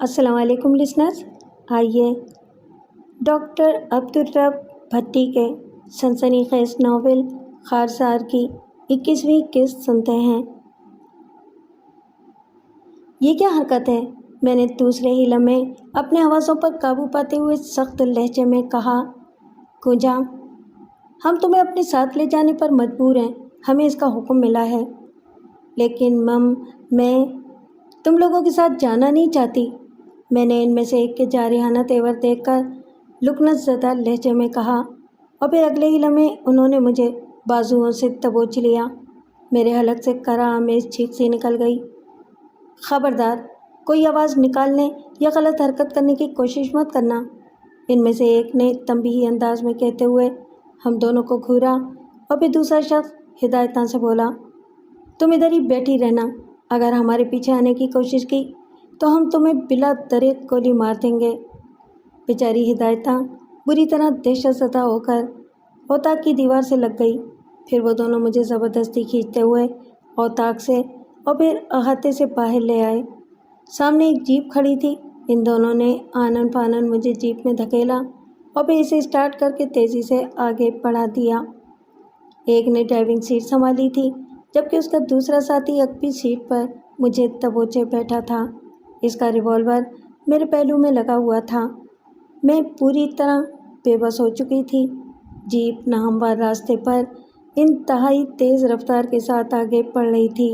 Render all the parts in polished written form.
السلام علیکم لسنرز، آئیے ڈاکٹر عبدالرب بھٹی کے سنسنی خیز ناول خارزار کی 21ویں قسط سنتے ہیں۔ یہ کیا حرکت ہے؟ میں نے دوسرے ہی لمحے اپنے حواسوں پر قابو پاتے ہوئے سخت لہجے میں کہا۔ کنجا، ہم تمہیں اپنے ساتھ لے جانے پر مجبور ہیں، ہمیں اس کا حکم ملا ہے۔ لیکن میں تم لوگوں کے ساتھ جانا نہیں چاہتی، میں نے ان میں سے ایک کے جارحانہ تیور دیکھ کر لکنت زدہ لہجے میں کہا، اور پھر اگلے ہی لمحے انہوں نے مجھے بازوؤں سے دبوچ لیا۔ میرے حلق سے کرا آمیز چیخ سی نکل گئی۔ خبردار، کوئی آواز نکالنے یا غلط حرکت کرنے کی کوشش مت کرنا، ان میں سے ایک نے تنبیہی انداز میں کہتے ہوئے ہم دونوں کو گھورا، اور پھر دوسرا شخص ہدایتاں سے بولا، تم ادھر ہی بیٹھی رہنا، اگر ہمارے پیچھے آنے کی کوشش کی تو ہم تمہیں بلا دریغ گولی مار دیں گے۔ بیچاری ہدایتاں بری طرح دہشت زدہ ہو کر اوطاق کی دیوار سے لگ گئی۔ پھر وہ دونوں مجھے زبردستی کھینچتے ہوئے اوطاق سے اور پھر احاطے سے باہر لے آئے۔ سامنے ایک جیپ کھڑی تھی، ان دونوں نے آنن فانن مجھے جیپ میں دھکیلا اور پھر اسے اسٹارٹ کر کے تیزی سے آگے بڑھا دیا۔ ایک نے ڈرائیونگ سیٹ سنبھالی تھی، جبکہ اس کا دوسرا ساتھی عقبی سیٹ پر مجھے دبوچے بیٹھا تھا۔ اس کا ریوالور میرے پہلو میں لگا ہوا تھا۔ میں پوری طرح بے بس ہو چکی تھی۔ جیپ ناہموار راستے پر انتہائی تیز رفتار کے ساتھ آگے بڑھ رہی تھی۔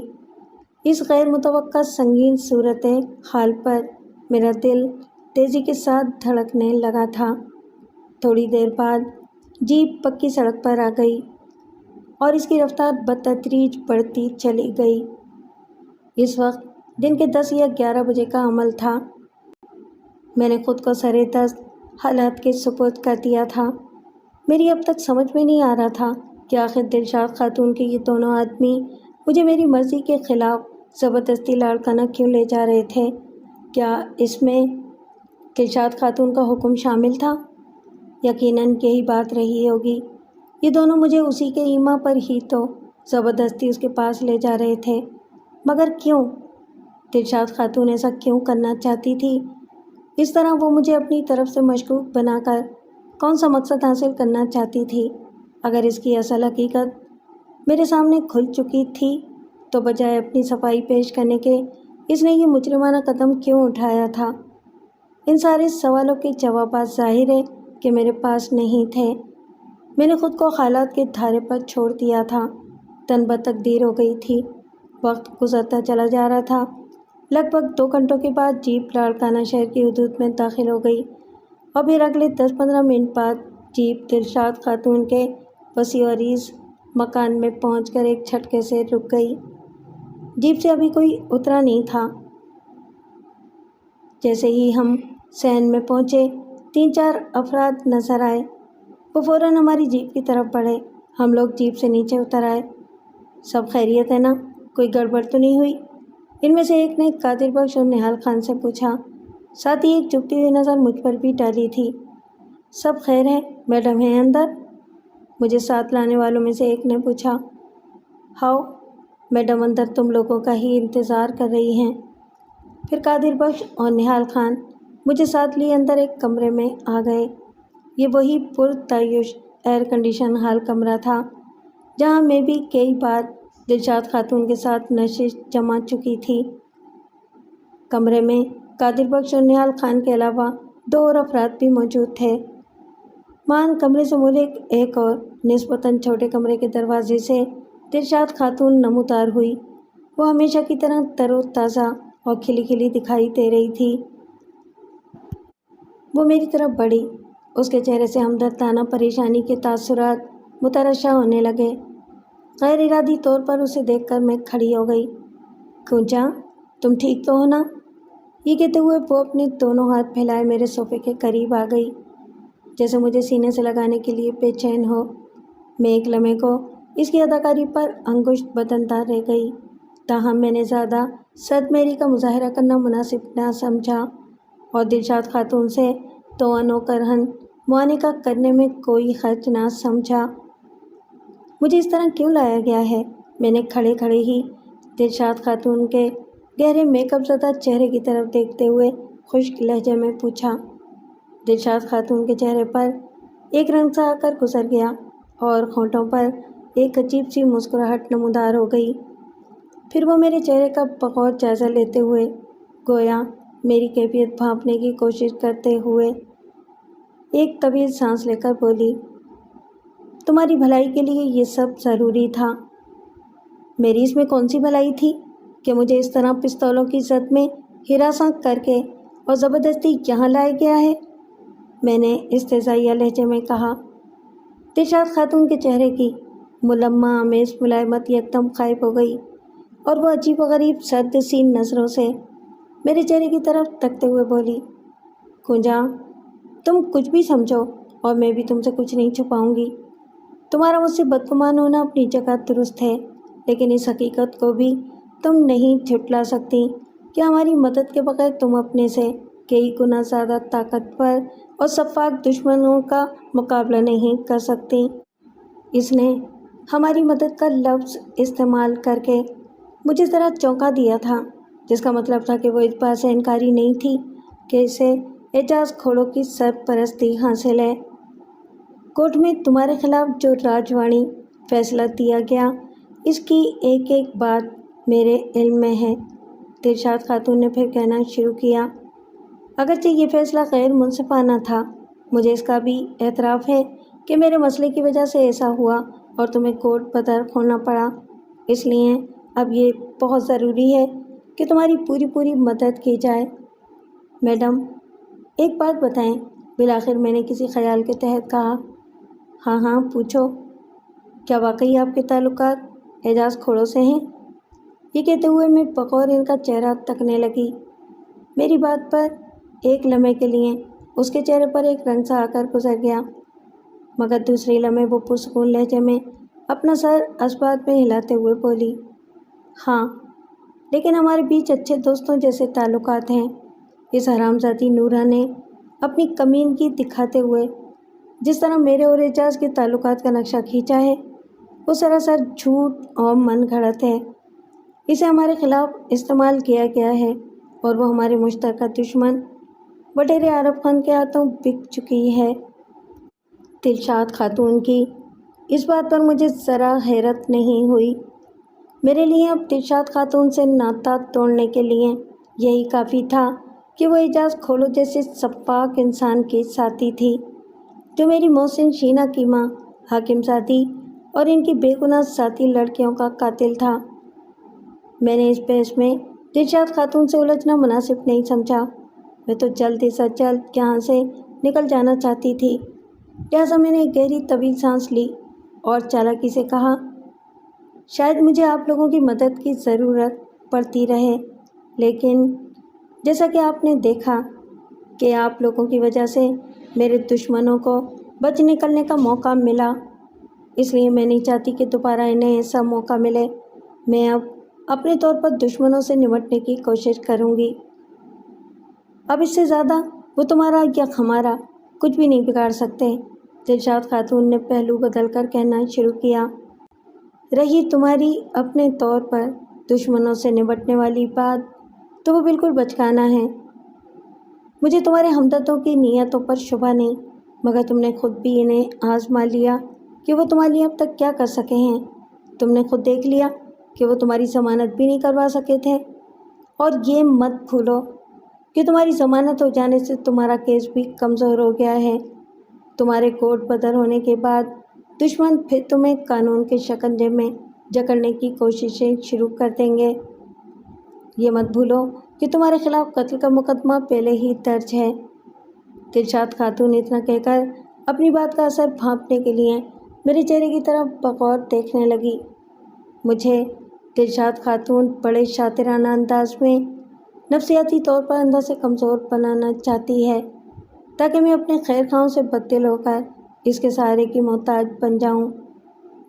اس غیر متوقع سنگین صورت حال پر میرا دل تیزی کے ساتھ دھڑکنے لگا تھا۔ تھوڑی دیر بعد جیپ پکی سڑک پر آ گئی اور اس کی رفتار بتدریج بڑھتی چلی گئی۔ اس وقت دن کے 10 یا 11 بجے کا عمل تھا۔ میں نے خود کو سرِ دست حالات کے سپرد کر دیا تھا۔ میری اب تک سمجھ میں نہیں آ رہا تھا کہ آخر دلشاد خاتون کے یہ دونوں آدمی مجھے میری مرضی کے خلاف زبردستی لاڑکانہ کیوں لے جا رہے تھے؟ کیا اس میں دلشاد خاتون کا حکم شامل تھا؟ یقیناً یہی بات رہی ہوگی۔ یہ دونوں مجھے اسی کے ایما پر ہی تو زبردستی اس کے پاس لے جا رہے تھے، مگر کیوں؟ دلشاد خاتون ایسا کیوں کرنا چاہتی تھی؟ اس طرح وہ مجھے اپنی طرف سے مشکوک بنا کر کون سا مقصد حاصل کرنا چاہتی تھی؟ اگر اس کی اصل حقیقت میرے سامنے کھل چکی تھی تو بجائے اپنی صفائی پیش کرنے کے اس نے یہ مجرمانہ قدم کیوں اٹھایا تھا؟ ان سارے سوالوں کے جوابات ظاہر ہے کہ میرے پاس نہیں تھے۔ میں نے خود کو حالات کے دھارے پر چھوڑ دیا تھا۔ تن بتقدیر ہو گئی تھی۔ وقت گزرتا چلا جا رہا تھا۔ لگ بھگ 2 گھنٹوں کے بعد جیپ لاڑکانہ شہر کی حدود میں داخل ہو گئی، اور پھر اگلے 10-15 منٹ بعد جیپ دلشاد خاتون کے وسیع و عریض مکان میں پہنچ کر ایک جھٹکے سے رک گئی۔ جیپ سے ابھی کوئی اترا نہیں تھا۔ جیسے ہی ہم صحن میں پہنچے 3-4 افراد نظر آئے۔ وہ فوراً ہماری جیپ کی طرف بڑھے۔ ہم لوگ جیپ سے نیچے اتر آئے۔ سب خیریت ہے نا؟ کوئی گڑبڑ تو نہیں ہوئی؟ ان میں سے ایک نے قادر بخش اور نہال خان سے پوچھا، ساتھ ہی ایک جھکتی ہوئی نظر مجھ پر بھی ڈالی تھی۔ سب خیر ہے؟ میڈم ہیں اندر؟ مجھے ساتھ لانے والوں میں سے ایک نے پوچھا۔ ہاؤ، میڈم اندر تم لوگوں کا ہی انتظار کر رہی ہیں۔ پھر قادر بخش اور نہال خان مجھے ساتھ لیے اندر ایک کمرے میں آ گئے۔ یہ وہی پرتعیش ایئر کنڈیشن ہال کمرہ تھا جہاں میں بھی کئی بار دلشاد خاتون کے ساتھ نشست جما چکی تھی۔ کمرے میں قادر بخش اور نہال خان کے علاوہ 2 اور افراد بھی موجود تھے۔ مان کمرے سے ملک ایک اور نسبتاً چھوٹے کمرے کے دروازے سے دلشاد خاتون نمودار ہوئی۔ وہ ہمیشہ کی طرح تر و تازہ اور کھلی کھلی دکھائی دے رہی تھی۔ وہ میری طرف بڑھی۔ اس کے چہرے سے ہمدردانہ پریشانی کے تاثرات مترشح ہونے لگے۔ غیر ارادی طور پر اسے دیکھ کر میں کھڑی ہو گئی۔ کنجا، تم ٹھیک تو ہو نا؟ یہ کہتے ہوئے وہ اپنے دونوں ہاتھ پھیلائے میرے صوفے کے قریب آ گئی، جیسے مجھے سینے سے لگانے کے لیے بے چین ہو۔ میں ایک لمحے کو اس کی اداکاری پر انگشت بدندار رہ گئی، تاہم میں نے زیادہ سرد کا مظاہرہ کرنا مناسب نہ سمجھا اور دلشاد خاتون سے توأن و کرہن معانقہ کرنے میں کوئی حرج نہ سمجھا۔ مجھے اس طرح کیوں لایا گیا ہے؟ میں نے کھڑے کھڑے ہی دلشاد خاتون کے گہرے میک اپ زدہ چہرے کی طرف دیکھتے ہوئے خشک لہجے میں پوچھا۔ دلشاد خاتون کے چہرے پر ایک رنگ سا آ کر گزر گیا اور ہونٹوں پر ایک عجیب سی مسکراہٹ نمودار ہو گئی۔ پھر وہ میرے چہرے کا بغور جائزہ لیتے ہوئے گویا میری کیفیت بھانپنے کی کوشش کرتے ہوئے ایک طویل سانس لے کر بولی، تمہاری بھلائی کے لیے یہ سب ضروری تھا۔ میری اس میں کون سی بھلائی تھی کہ مجھے اس طرح پستولوں کی زد میں ہراساں کر کے اور زبردستی یہاں لایا گیا ہے؟ میں نے استہزائیہ لہجے میں کہا۔ دلشاد خاتون کے چہرے کی ملمہ آمیز ملائمت یکدم غائب ہو گئی اور وہ عجیب و غریب سرد سی نظروں سے میرے چہرے کی طرف تکتے ہوئے بولی، کنجا، تم کچھ بھی سمجھو اور میں بھی تم سے کچھ نہیں چھپاؤں گی۔ تمہارا مجھ سے بدگمان ہونا اپنی جگہ درست ہے، لیکن اس حقیقت کو بھی تم نہیں جھٹلا سکتی کہ ہماری مدد کے بغیر تم اپنے سے کئی گنا زیادہ طاقتور اور شفاق دشمنوں کا مقابلہ نہیں کر سکتی۔ اس نے ہماری مدد کا لفظ استعمال کر کے مجھے ذرا چونکا دیا تھا، جس کا مطلب تھا کہ وہ اس بات سے انکاری نہیں تھی کہ اسے اعجاز کھوڑوں کی سرپرستی حاصل ہے۔ کورٹ میں تمہارے خلاف جو راجوانی فیصلہ دیا گیا، اس کی ایک ایک بات میرے علم میں ہے۔ دلشاد خاتون نے پھر کہنا شروع کیا، اگرچہ یہ فیصلہ غیر منصفانہ تھا، مجھے اس کا بھی اعتراف ہے کہ میرے مسئلے کی وجہ سے ایسا ہوا اور تمہیں کوٹ بدر ہونا پڑا۔ اس لیے اب یہ بہت ضروری ہے کہ تمہاری پوری مدد کی جائے۔ میڈم، ایک بات بتائیں، بالآخر میں نے کسی خیال کے تحت کہا۔ ہاں پوچھو۔ کیا واقعی آپ کے تعلقات اعجاز کھوڑوں سے ہیں؟ یہ کہتے ہوئے میں بغور ان کا چہرہ تکنے لگی۔ میری بات پر ایک لمحے کے لیے اس کے چہرے پر ایک رنگ سا آ کر گزر گیا، مگر دوسری لمحے وہ پرسکون لہجے میں اپنا سر اثبات میں ہلاتے ہوئے بولی، ہاں، لیکن ہمارے بیچ اچھے دوستوں جیسے تعلقات ہیں۔ اس حرامزادی نورہ نے اپنی کمینگی دکھاتے ہوئے جس طرح میرے اور اعجاز کے تعلقات کا نقشہ کھینچا ہے، وہ سراسر جھوٹ اور من گھڑت ہے۔ اسے ہمارے خلاف استعمال کیا گیا ہے اور وہ ہمارے مشترکہ دشمن وڈیرے عارف خان کے ہاتھوں بک چکی ہے۔ دلشاد خاتون کی اس بات پر مجھے ذرا حیرت نہیں ہوئی۔ میرے لیے اب دلشاد خاتون سے ناطہ توڑنے کے لیے یہی کافی تھا کہ وہ اعجاز کھوڑوں جیسے شفاق انسان کی ساتھی تھی، جو میری محسن شینا کی ماں حاکم زادی اور ان کی بے گناہ ساتھی لڑکیوں کا قاتل تھا۔ میں نے اس بحث میں دلشاد خاتون سے الجھنا مناسب نہیں سمجھا۔ میں تو جلد سے جلد یہاں سے نکل جانا چاہتی تھی، لہٰذا میں نے ایک گہری طویل سانس لی اور چالاکی سے کہا، شاید مجھے آپ لوگوں کی مدد کی ضرورت پڑتی رہے، لیکن جیسا کہ آپ نے دیکھا کہ آپ لوگوں کی وجہ سے میرے دشمنوں کو بچ نکلنے کا موقع ملا، اس لیے میں نہیں چاہتی کہ دوبارہ انہیں ایسا موقع ملے۔ میں اب اپنے طور پر دشمنوں سے نمٹنے کی کوشش کروں گی۔ اب اس سے زیادہ وہ تمہارا یا ہمارا کچھ بھی نہیں بگاڑ سکتے۔ دلشاد خاتون نے پہلو بدل کر کہنا شروع کیا، رہی تمہاری اپنے طور پر دشمنوں سے نمٹنے والی بات، تو وہ بالکل بچکانہ ہے۔ مجھے تمہارے ہمدردوں کی نیتوں پر شبہ نہیں، مگر تم نے خود بھی انہیں آزما لیا کہ وہ تمہارے لیے اب تک کیا کر سکے ہیں۔ تم نے خود دیکھ لیا کہ وہ تمہاری ضمانت بھی نہیں کروا سکے تھے، اور یہ مت بھولو کہ تمہاری ضمانت ہو جانے سے تمہارا کیس بھی کمزور ہو گیا ہے۔ تمہارے کوٹ بدر ہونے کے بعد دشمن پھر تمہیں قانون کے شکنجے میں جکڑنے کی کوششیں شروع کر دیں گے۔ یہ مت بھولو کہ تمہارے خلاف قتل کا مقدمہ پہلے ہی درج ہے۔ دلشاد خاتون اتنا کہہ کر اپنی بات کا اثر بھانپنے کے لیے میرے چہرے کی طرف بغور دیکھنے لگی۔ مجھے دلشاد خاتون بڑے شاطرانہ انداز میں نفسیاتی طور پر اندر سے کمزور بنانا چاہتی ہے، تاکہ میں اپنے خیر خواہوں سے بددل ہو کر اس کے سہارے کی محتاج بن جاؤں۔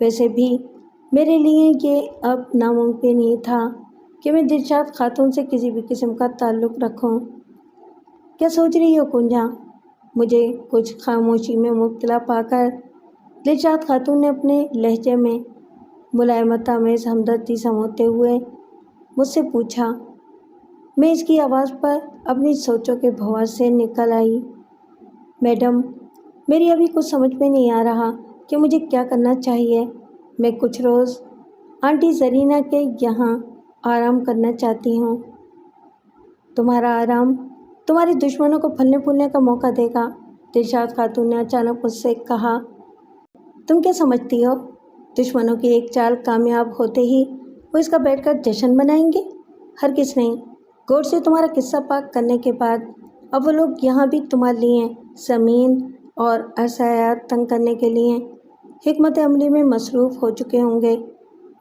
ویسے بھی میرے لیے یہ اب ناممکن ہی تھا کہ میں دلشاد خاتون سے کسی بھی قسم کا تعلق رکھوں۔ کیا سوچ رہی ہو کنجا؟ مجھے کچھ خاموشی میں مبتلا پا کر دلشاد خاتون نے اپنے لہجے میں ملائمت آمیز ہمدردی سموتے ہوئے مجھ سے پوچھا۔ میں اس کی آواز پر اپنی سوچوں کے بھنور سے نکل آئی۔ میڈم، میری ابھی کچھ سمجھ میں نہیں آ رہا کہ مجھے کیا کرنا چاہیے۔ میں کچھ روز آنٹی زرینہ کے یہاں آرام کرنا چاہتی ہوں۔ تمہارا آرام تمہارے دشمنوں کو پھلنے پھولنے کا موقع دے گا، دلشاد خاتون نے اچانک مجھ سے کہا۔ تم کیا سمجھتی ہو؟ دشمنوں کی ایک چال کامیاب ہوتے ہی وہ اس کا بیٹھ کر جشن منائیں گے؟ ہرگز نہیں۔ گوڈ سے تمہارا قصہ پاک کرنے کے بعد اب وہ لوگ یہاں بھی تمہارے لیے زمین اور عرصیات تنگ کرنے کے لیے حکمت عملی میں مصروف ہو چکے ہوں گے۔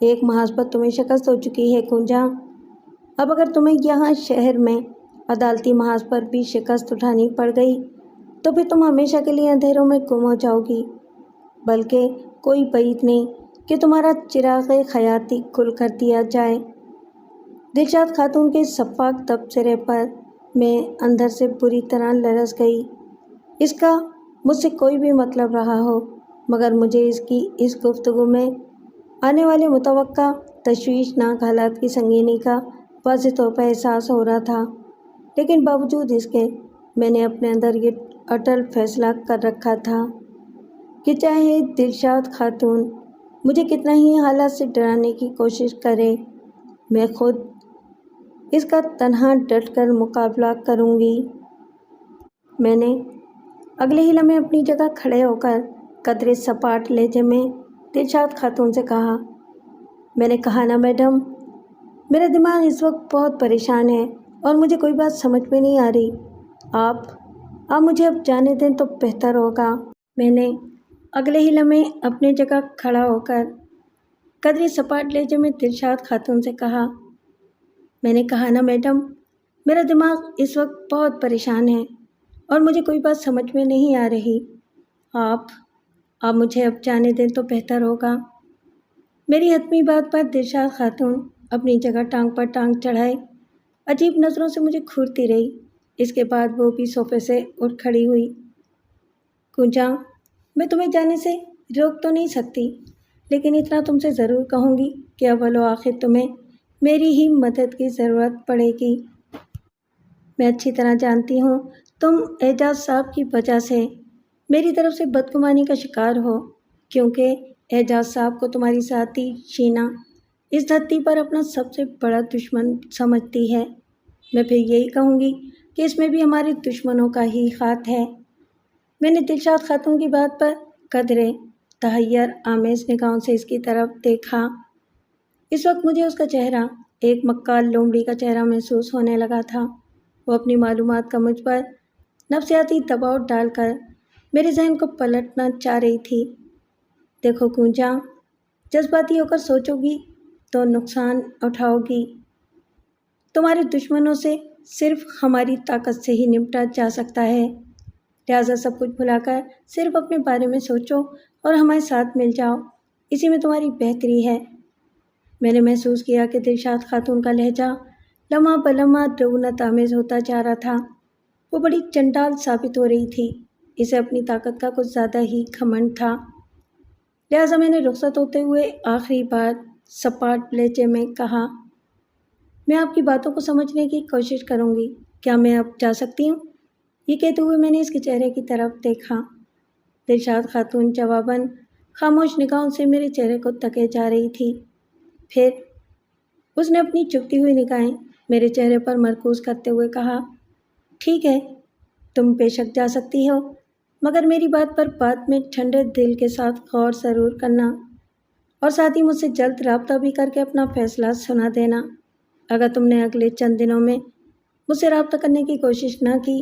ایک محاذ پر تمہیں شکست ہو چکی ہے کنجا۔ اب اگر تمہیں یہاں شہر میں عدالتی محاذ پر بھی شکست اٹھانی پڑ گئی تو پھر تم ہمیشہ کے لیے اندھیروں میں گم ہو جاؤ گی، بلکہ کوئی بعید نہیں کہ تمہارا چراغ حیاتی کھل کر دیا جائے۔ دلشاد خاتون کے شفاف تبصرے پر میں اندر سے بری طرح لرز گئی۔ اس کا مجھ سے کوئی بھی مطلب رہا ہو، مگر مجھے اس کی اس گفتگو میں آنے والے متوقع تشویشناک حالات کی سنگینی کا واضح طور پر احساس ہو رہا تھا، لیکن باوجود اس کے میں نے اپنے اندر یہ اٹل فیصلہ کر رکھا تھا کہ چاہے دلشاد خاتون مجھے کتنا ہی حالات سے ڈرانے کی کوشش کرے، میں خود اس کا تنہا ڈٹ کر مقابلہ کروں گی۔ میں نے اگلے ہی لمحے اپنی جگہ کھڑے ہو کر قدرے سپاٹ لہجے میں دلشاد خاتون سے کہا۔ میں نے کہا نا میڈم، میرا دماغ اس وقت بہت پریشان ہے اور مجھے کوئی بات سمجھ میں نہیں آ رہی۔ آپ مجھے اب جانے دیں تو بہتر ہوگا۔ میں نے اگلے ہی لمحے اپنی جگہ کھڑا ہو کر قدرے سپاٹ لہجے میں دلشاد خاتون سے کہا۔ میں نے کہا نا میڈم، میرا دماغ اس وقت بہت پریشان ہے اور مجھے کوئی بات سمجھ میں نہیں آ رہی۔ آپ مجھے اب جانے دیں تو بہتر ہوگا۔ میری حتمی بات پر دلشاد خاتون اپنی جگہ ٹانگ پر ٹانگ چڑھائے عجیب نظروں سے مجھے گھورتی رہی۔ اس کے بعد وہ بھی صوفے سے اٹھ کھڑی ہوئی۔ کنجا، میں تمہیں جانے سے روک تو نہیں سکتی، لیکن اتنا تم سے ضرور کہوں گی کہ اول و آخر تمہیں میری ہی مدد کی ضرورت پڑے گی۔ میں اچھی طرح جانتی ہوں تم اعجاز صاحب کی وجہ سے میری طرف سے بدگمانی کا شکار ہو، کیونکہ اعجاز صاحب کو تمہاری ساتھی شینا اس دھرتی پر اپنا سب سے بڑا دشمن سمجھتی ہے۔ میں پھر یہی کہوں گی کہ اس میں بھی ہمارے دشمنوں کا ہی ہاتھ ہے۔ میں نے دلشاد خاتون کی بات پر قدرے تحیر آمیز نگاہوں سے اس کی طرف دیکھا۔ اس وقت مجھے اس کا چہرہ ایک مکال لومڑی کا چہرہ محسوس ہونے لگا تھا۔ وہ اپنی معلومات کا مجھ پر نفسیاتی دباؤ ڈال کر میرے ذہن کو پلٹنا چاہ رہی تھی۔ دیکھو کنجا، جذباتی ہو کر سوچو گی تو نقصان اٹھاؤ گی۔ تمہارے دشمنوں سے صرف ہماری طاقت سے ہی نمٹا جا سکتا ہے، لہٰذا سب کچھ بھلا کر صرف اپنے بارے میں سوچو اور ہمارے ساتھ مل جاؤ، اسی میں تمہاری بہتری ہے۔ میں نے محسوس کیا کہ دلشاد خاتون کا لہجہ لمحہ بلمحہ رعونت آمیز ہوتا جا رہا تھا۔ وہ بڑی چنڈال ثابت ہو رہی تھی، اسے اپنی طاقت کا کچھ زیادہ ہی گھمنڈ تھا۔ لہٰذا میں نے رخصت ہوتے ہوئے آخری بار سپاٹ لہجے میں کہا، میں آپ کی باتوں کو سمجھنے کی کوشش کروں گی، کیا میں اب جا سکتی ہوں؟ یہ کہتے ہوئے میں نے اس کے چہرے کی طرف دیکھا۔ دلشاد خاتون جواباً خاموش نگاہوں سے میرے چہرے کو تکے جا رہی تھی۔ پھر اس نے اپنی چبھتی ہوئی نگاہیں میرے چہرے پر مرکوز کرتے ہوئے کہا، ٹھیک ہے، تم بے شک جا سکتی ہو، مگر میری بات پر بعد میں ٹھنڈے دل کے ساتھ غور ضرور کرنا، اور ساتھ ہی مجھ سے جلد رابطہ بھی کر کے اپنا فیصلہ سنا دینا۔ اگر تم نے اگلے چند دنوں میں مجھ سے رابطہ کرنے کی کوشش نہ کی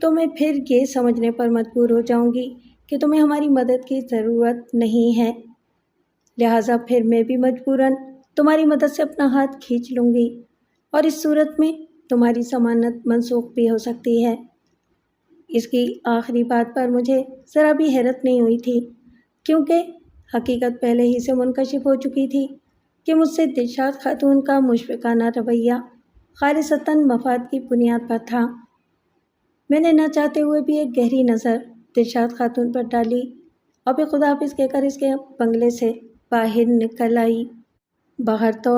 تو میں پھر یہ سمجھنے پر مجبور ہو جاؤں گی کہ تمہیں ہماری مدد کی ضرورت نہیں ہے، لہٰذا پھر میں بھی مجبوراً تمہاری مدد سے اپنا ہاتھ کھینچ لوں گی، اور اس صورت میں تمہاری ضمانت منسوخ بھی ہو سکتی ہے۔ اس کی آخری بات پر مجھے ذرا بھی حیرت نہیں ہوئی تھی، کیونکہ حقیقت پہلے ہی سے منکشف ہو چکی تھی کہ مجھ سے دلشاد خاتون کا مشفقانہ رویہ خالصتاً مفاد کی بنیاد پر تھا۔ میں نے نہ چاہتے ہوئے بھی ایک گہری نظر دلشاد خاتون پر ڈالی اور پھر خدا حافظ کہہ کر اس کے بنگلے سے باہر نکل آئی۔ باہر تو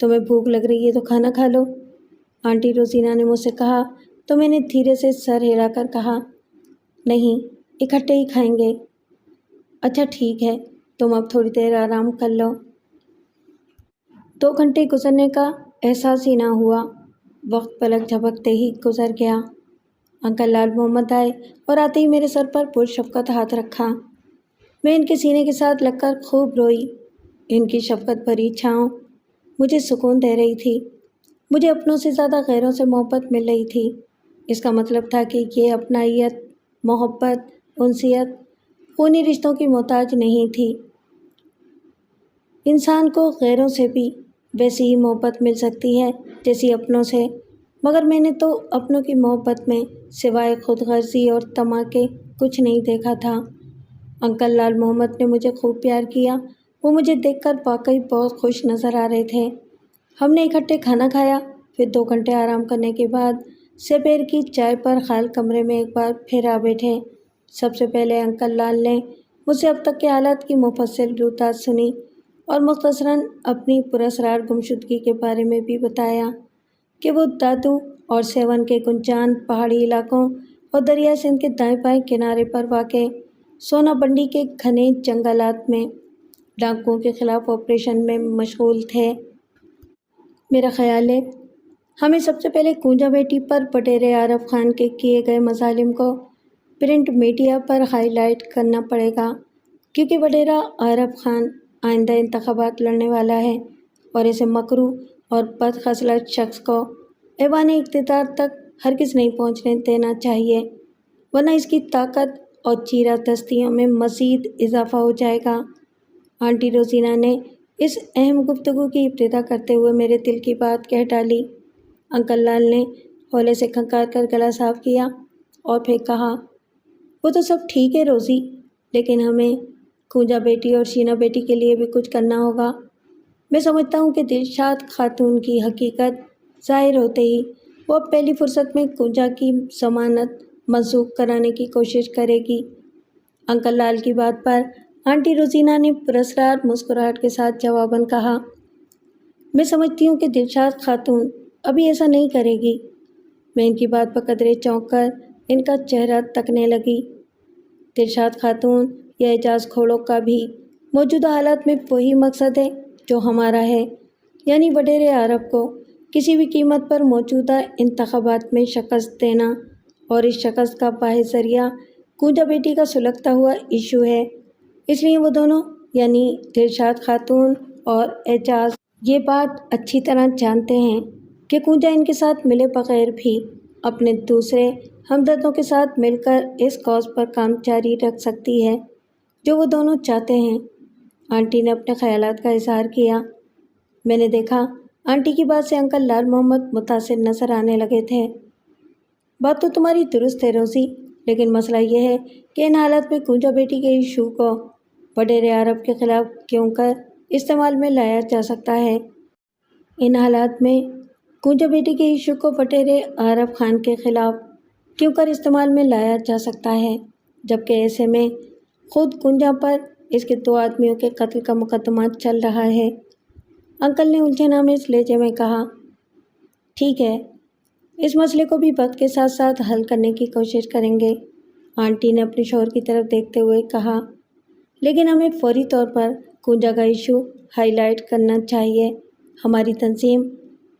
تمہیں بھوک لگ رہی ہے تو کھانا کھا لو، آنٹی روزینہ نے مجھ سے کہا تو میں نے دھیرے سے سر ہلا کر کہا، نہیں، اکٹھے ہی کھائیں گے۔ اچھا ٹھیک ہے، تم اب تھوڑی دیر آرام کر لو۔ 2 گھنٹے گزرنے کا احساس ہی نہ ہوا، وقت پلک جھپکتے ہی گزر گیا۔ انکل لال محمد آئے اور آتے ہی میرے سر پر پرشفقت ہاتھ رکھا۔ میں ان کے سینے کے ساتھ لگ کر خوب روئی۔ ان کی شفقت بھری چھاؤں مجھے سکون دے رہی تھی۔ مجھے اپنوں سے زیادہ غیروں سے محبت مل رہی تھی۔ اس کا مطلب تھا کہ یہ اپنائیت، محبت، انسیت خونی رشتوں کی محتاج نہیں تھی۔ انسان کو غیروں سے بھی ویسی ہی محبت مل سکتی ہے جیسی اپنوں سے، مگر میں نے تو اپنوں کی محبت میں سوائے خود غرضی اور طمع کے کچھ نہیں دیکھا تھا۔ انکل لال محمد نے مجھے خوب پیار کیا۔ وہ مجھے دیکھ کر واقعی بہت خوش نظر آ رہے تھے۔ ہم نے اکٹھے کھانا کھایا، پھر 2 گھنٹے آرام کرنے کے بعد سپیر کی چائے پر خال کمرے میں ایک بار پھر آ بیٹھے۔ سب سے پہلے انکل لال نے مجھ سے اب تک کے حالات کی مفصل روتاز سنی اور مختصراً اپنی پراسرار گمشدگی کے بارے میں بھی بتایا کہ وہ دادو اور سیون کے گنجان پہاڑی علاقوں اور دریائے سندھ کے دائیں بائیں کنارے پر واقع سونا بنڈی کے گھنے جنگلات میں ڈاکوؤں کے خلاف آپریشن میں مشغول تھے۔ میرا خیال ہے ہمیں سب سے پہلے کونجا بیٹی پر بٹیر عارف خان کے کیے گئے مظالم کو پرنٹ میڈیا پر ہائی لائٹ کرنا پڑے گا، کیونکہ بٹیرہ عارف خان آئندہ انتخابات لڑنے والا ہے اور اسے مکروہ اور بد خصلت شخص کو ایوان اقتدار تک ہرگز نہیں پہنچنے دینا چاہیے، ورنہ اس کی طاقت اور چیرہ دستیوں میں مزید اضافہ ہو جائے گا۔ آنٹی روزینہ نے اس اہم گفتگو کی ابتدا کرتے ہوئے میرے دل کی بات کہہ ڈالی۔ انکل لال نے ہولے سے کھنکار کر گلا صاف کیا اور پھر کہا، وہ تو سب ٹھیک ہے روزی، لیکن ہمیں کونجا بیٹی اور شینا بیٹی کے لیے بھی کچھ کرنا ہوگا۔ میں سمجھتا ہوں کہ دلشاد خاتون کی حقیقت ظاہر ہوتے ہی وہ اب پہلی فرصت میں کونجا کی ضمانت منسوخ کرانے کی کوشش کرے گی۔ انکل لال کی بات پر آنٹی روزینہ نے پراسرار مسکراہٹ کے ساتھ جواباً کہا، میں سمجھتی ہوں کہ دلشاد خاتون ابھی ایسا نہیں کرے گی۔ میں ان کی بات پر قدرے چونک کر ان کا چہرہ تکنے لگی۔ دلشاد خاتون یا اعجاز کھوڑوں کا بھی موجودہ حالات میں وہی مقصد ہے جو ہمارا ہے، یعنی بٹیر عارف کو کسی بھی قیمت پر موجودہ انتخابات میں شکست دینا، اور اس شکست کا واحد ذریعہ کونجا بیٹی کا سلگتا ہوا ایشو ہے۔ اس لیے وہ دونوں یعنی دلشاد خاتون اور اعجاز یہ بات اچھی طرح جانتے ہیں کہ کونجا ان کے ساتھ ملے بغیر بھی اپنے دوسرے ہمدردوں کے ساتھ مل کر اس کاز پر کام جاری رکھ سکتی ہے جو وہ دونوں چاہتے ہیں۔ آنٹی نے اپنے خیالات کا اظہار کیا۔ میں نے دیکھا آنٹی کی بات سے انکل لال محمد متاثر نظر آنے لگے تھے۔ بات تو تمہاری درست ہے روزی، لیکن مسئلہ یہ ہے کہ ان حالات میں کونجا بیٹی کے ایشو کو بٹیر عارف کے خلاف کیوں کر استعمال میں لایا جا سکتا ہے۔ ان حالات میں کونجا بیٹی کے ایشو کو بٹیر عارف خان کے خلاف کیوں کر استعمال میں لایا جا سکتا ہے، جبکہ ایسے میں خود کونجا پر اس کے 2 آدمیوں کے قتل کا مقدمہ چل رہا ہے۔ انکل نے الجھن آمیز لہجے میں کہا، ٹھیک ہے، اس مسئلے کو بھی وقت کے ساتھ ساتھ حل کرنے کی کوشش کریں گے، آنٹی نے اپنے شوہر کی طرف دیکھتے ہوئے کہا، لیکن ہمیں فوری طور پر کونجا کا ایشو ہائی لائٹ کرنا چاہیے۔ ہماری تنظیم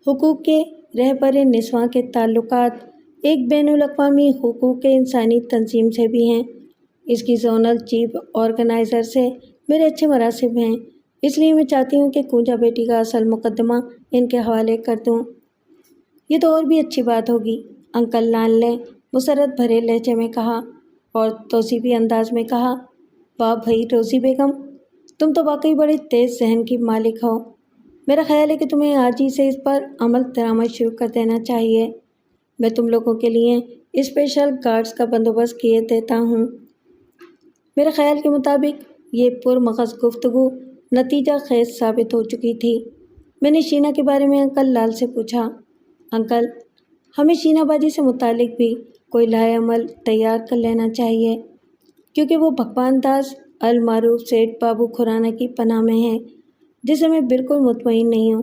حقوق کے رہبر نسواں کے تعلقات ایک بین الاقوامی حقوق انسانی تنظیم سے بھی ہیں۔ اس کی زونل چیف آرگنائزر سے میرے اچھے مراسم ہیں، اس لیے میں چاہتی ہوں کہ کونجا بیٹی کا اصل مقدمہ ان کے حوالے کر دوں۔ یہ تو اور بھی اچھی بات ہوگی، انکل لال نے مسرت بھرے لہجے میں کہا اور توصیفی انداز میں کہا، واہ بھائی روزی بیگم، تم تو واقعی بڑے تیز ذہن کی مالک ہو۔ میرا خیال ہے کہ تمہیں آج ہی سے اس پر عمل درآمد شروع کر دینا چاہیے۔ میں تم لوگوں کے لیے اسپیشل گارڈز کا بندوبست کیے دیتا ہوں۔ میرے خیال کے مطابق یہ پرمغز گفتگو نتیجہ خیز ثابت ہو چکی تھی۔ میں نے شینا کے بارے میں انکل لال سے پوچھا، انکل، ہمیں شینا باجی سے متعلق بھی کوئی لائحہ عمل تیار کر لینا چاہیے، کیونکہ وہ بھگوان داس المعروف سیٹھ بابو کھرانہ کی پناہ میں ہے، جسے میں بالکل مطمئن نہیں ہوں۔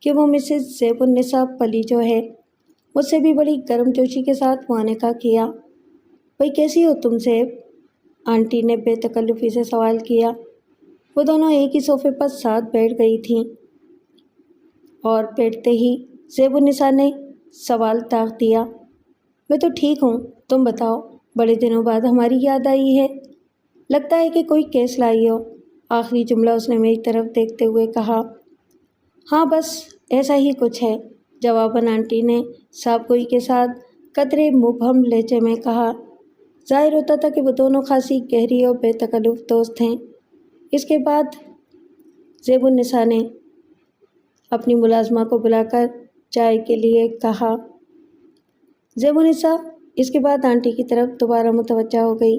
کہ وہ مسز زیب النساء پلیجو ہے۔ مجھ سے بھی بڑی گرم جوشی کے ساتھ معانقہ کیا۔ بھئی کیسی ہو تم زیب؟ آنٹی نے بے تکلفی سے سوال کیا۔ وہ دونوں ایک ہی صوفے پر ساتھ بیٹھ گئی تھیں اور بیٹھتے ہی زیب النساء نے سوال داغ دیا۔ میں تو ٹھیک ہوں، تم بتاؤ، بڑے دنوں بعد ہماری یاد آئی ہے، لگتا ہے کہ کوئی کیس لائی ہو۔ آخری جملہ اس نے میری طرف دیکھتے ہوئے کہا۔ ہاں بس ایسا ہی کچھ ہے، جواباً آنٹی نے صاف گوئی کے ساتھ قدرے مبہم لہجے میں کہا۔ ظاہر ہوتا تھا کہ وہ دونوں خاصی گہری اور بے تکلف دوست ہیں۔ اس کے بعد زیب النساء نے اپنی ملازمہ کو بلا کر چائے کے لیے کہا۔ زیب النساء اس کے بعد آنٹی کی طرف دوبارہ متوجہ ہو گئی۔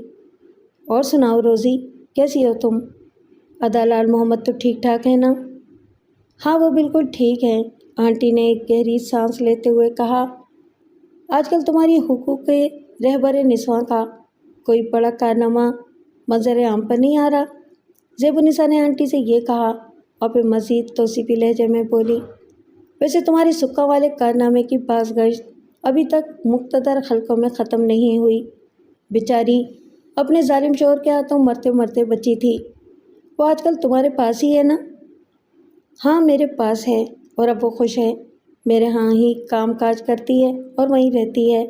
اور سناؤ روزی، کیسی ہو تم؟ ادا لال محمد تو ٹھیک ٹھاک ہے نا؟ ہاں وہ بالکل ٹھیک ہے، آنٹی نے ایک گہری سانس لیتے ہوئے کہا۔ آج کل تمہاری حقوق کے رہبر نسواں کا کوئی بڑا کارنامہ منظر عام پر نہیں آ رہا؟ زیب النساء نے آنٹی سے یہ کہا اور پھر مزید توصیفی لہجے میں بولی۔ ویسے تمہاری سکہ والے کارنامے کی باز گشت ابھی تک مقتدر حلقوں میں ختم نہیں ہوئی۔ بیچاری اپنے ظالم شوہر کے ہاتھوں مرتے مرتے بچی تھی، وہ آج کل تمہارے پاس ہی ہے نا؟ ہاں میرے پاس ہے، اور اب وہ خوش ہے، میرے ہاں ہی کام کاج کرتی ہے اور وہیں رہتی ہے،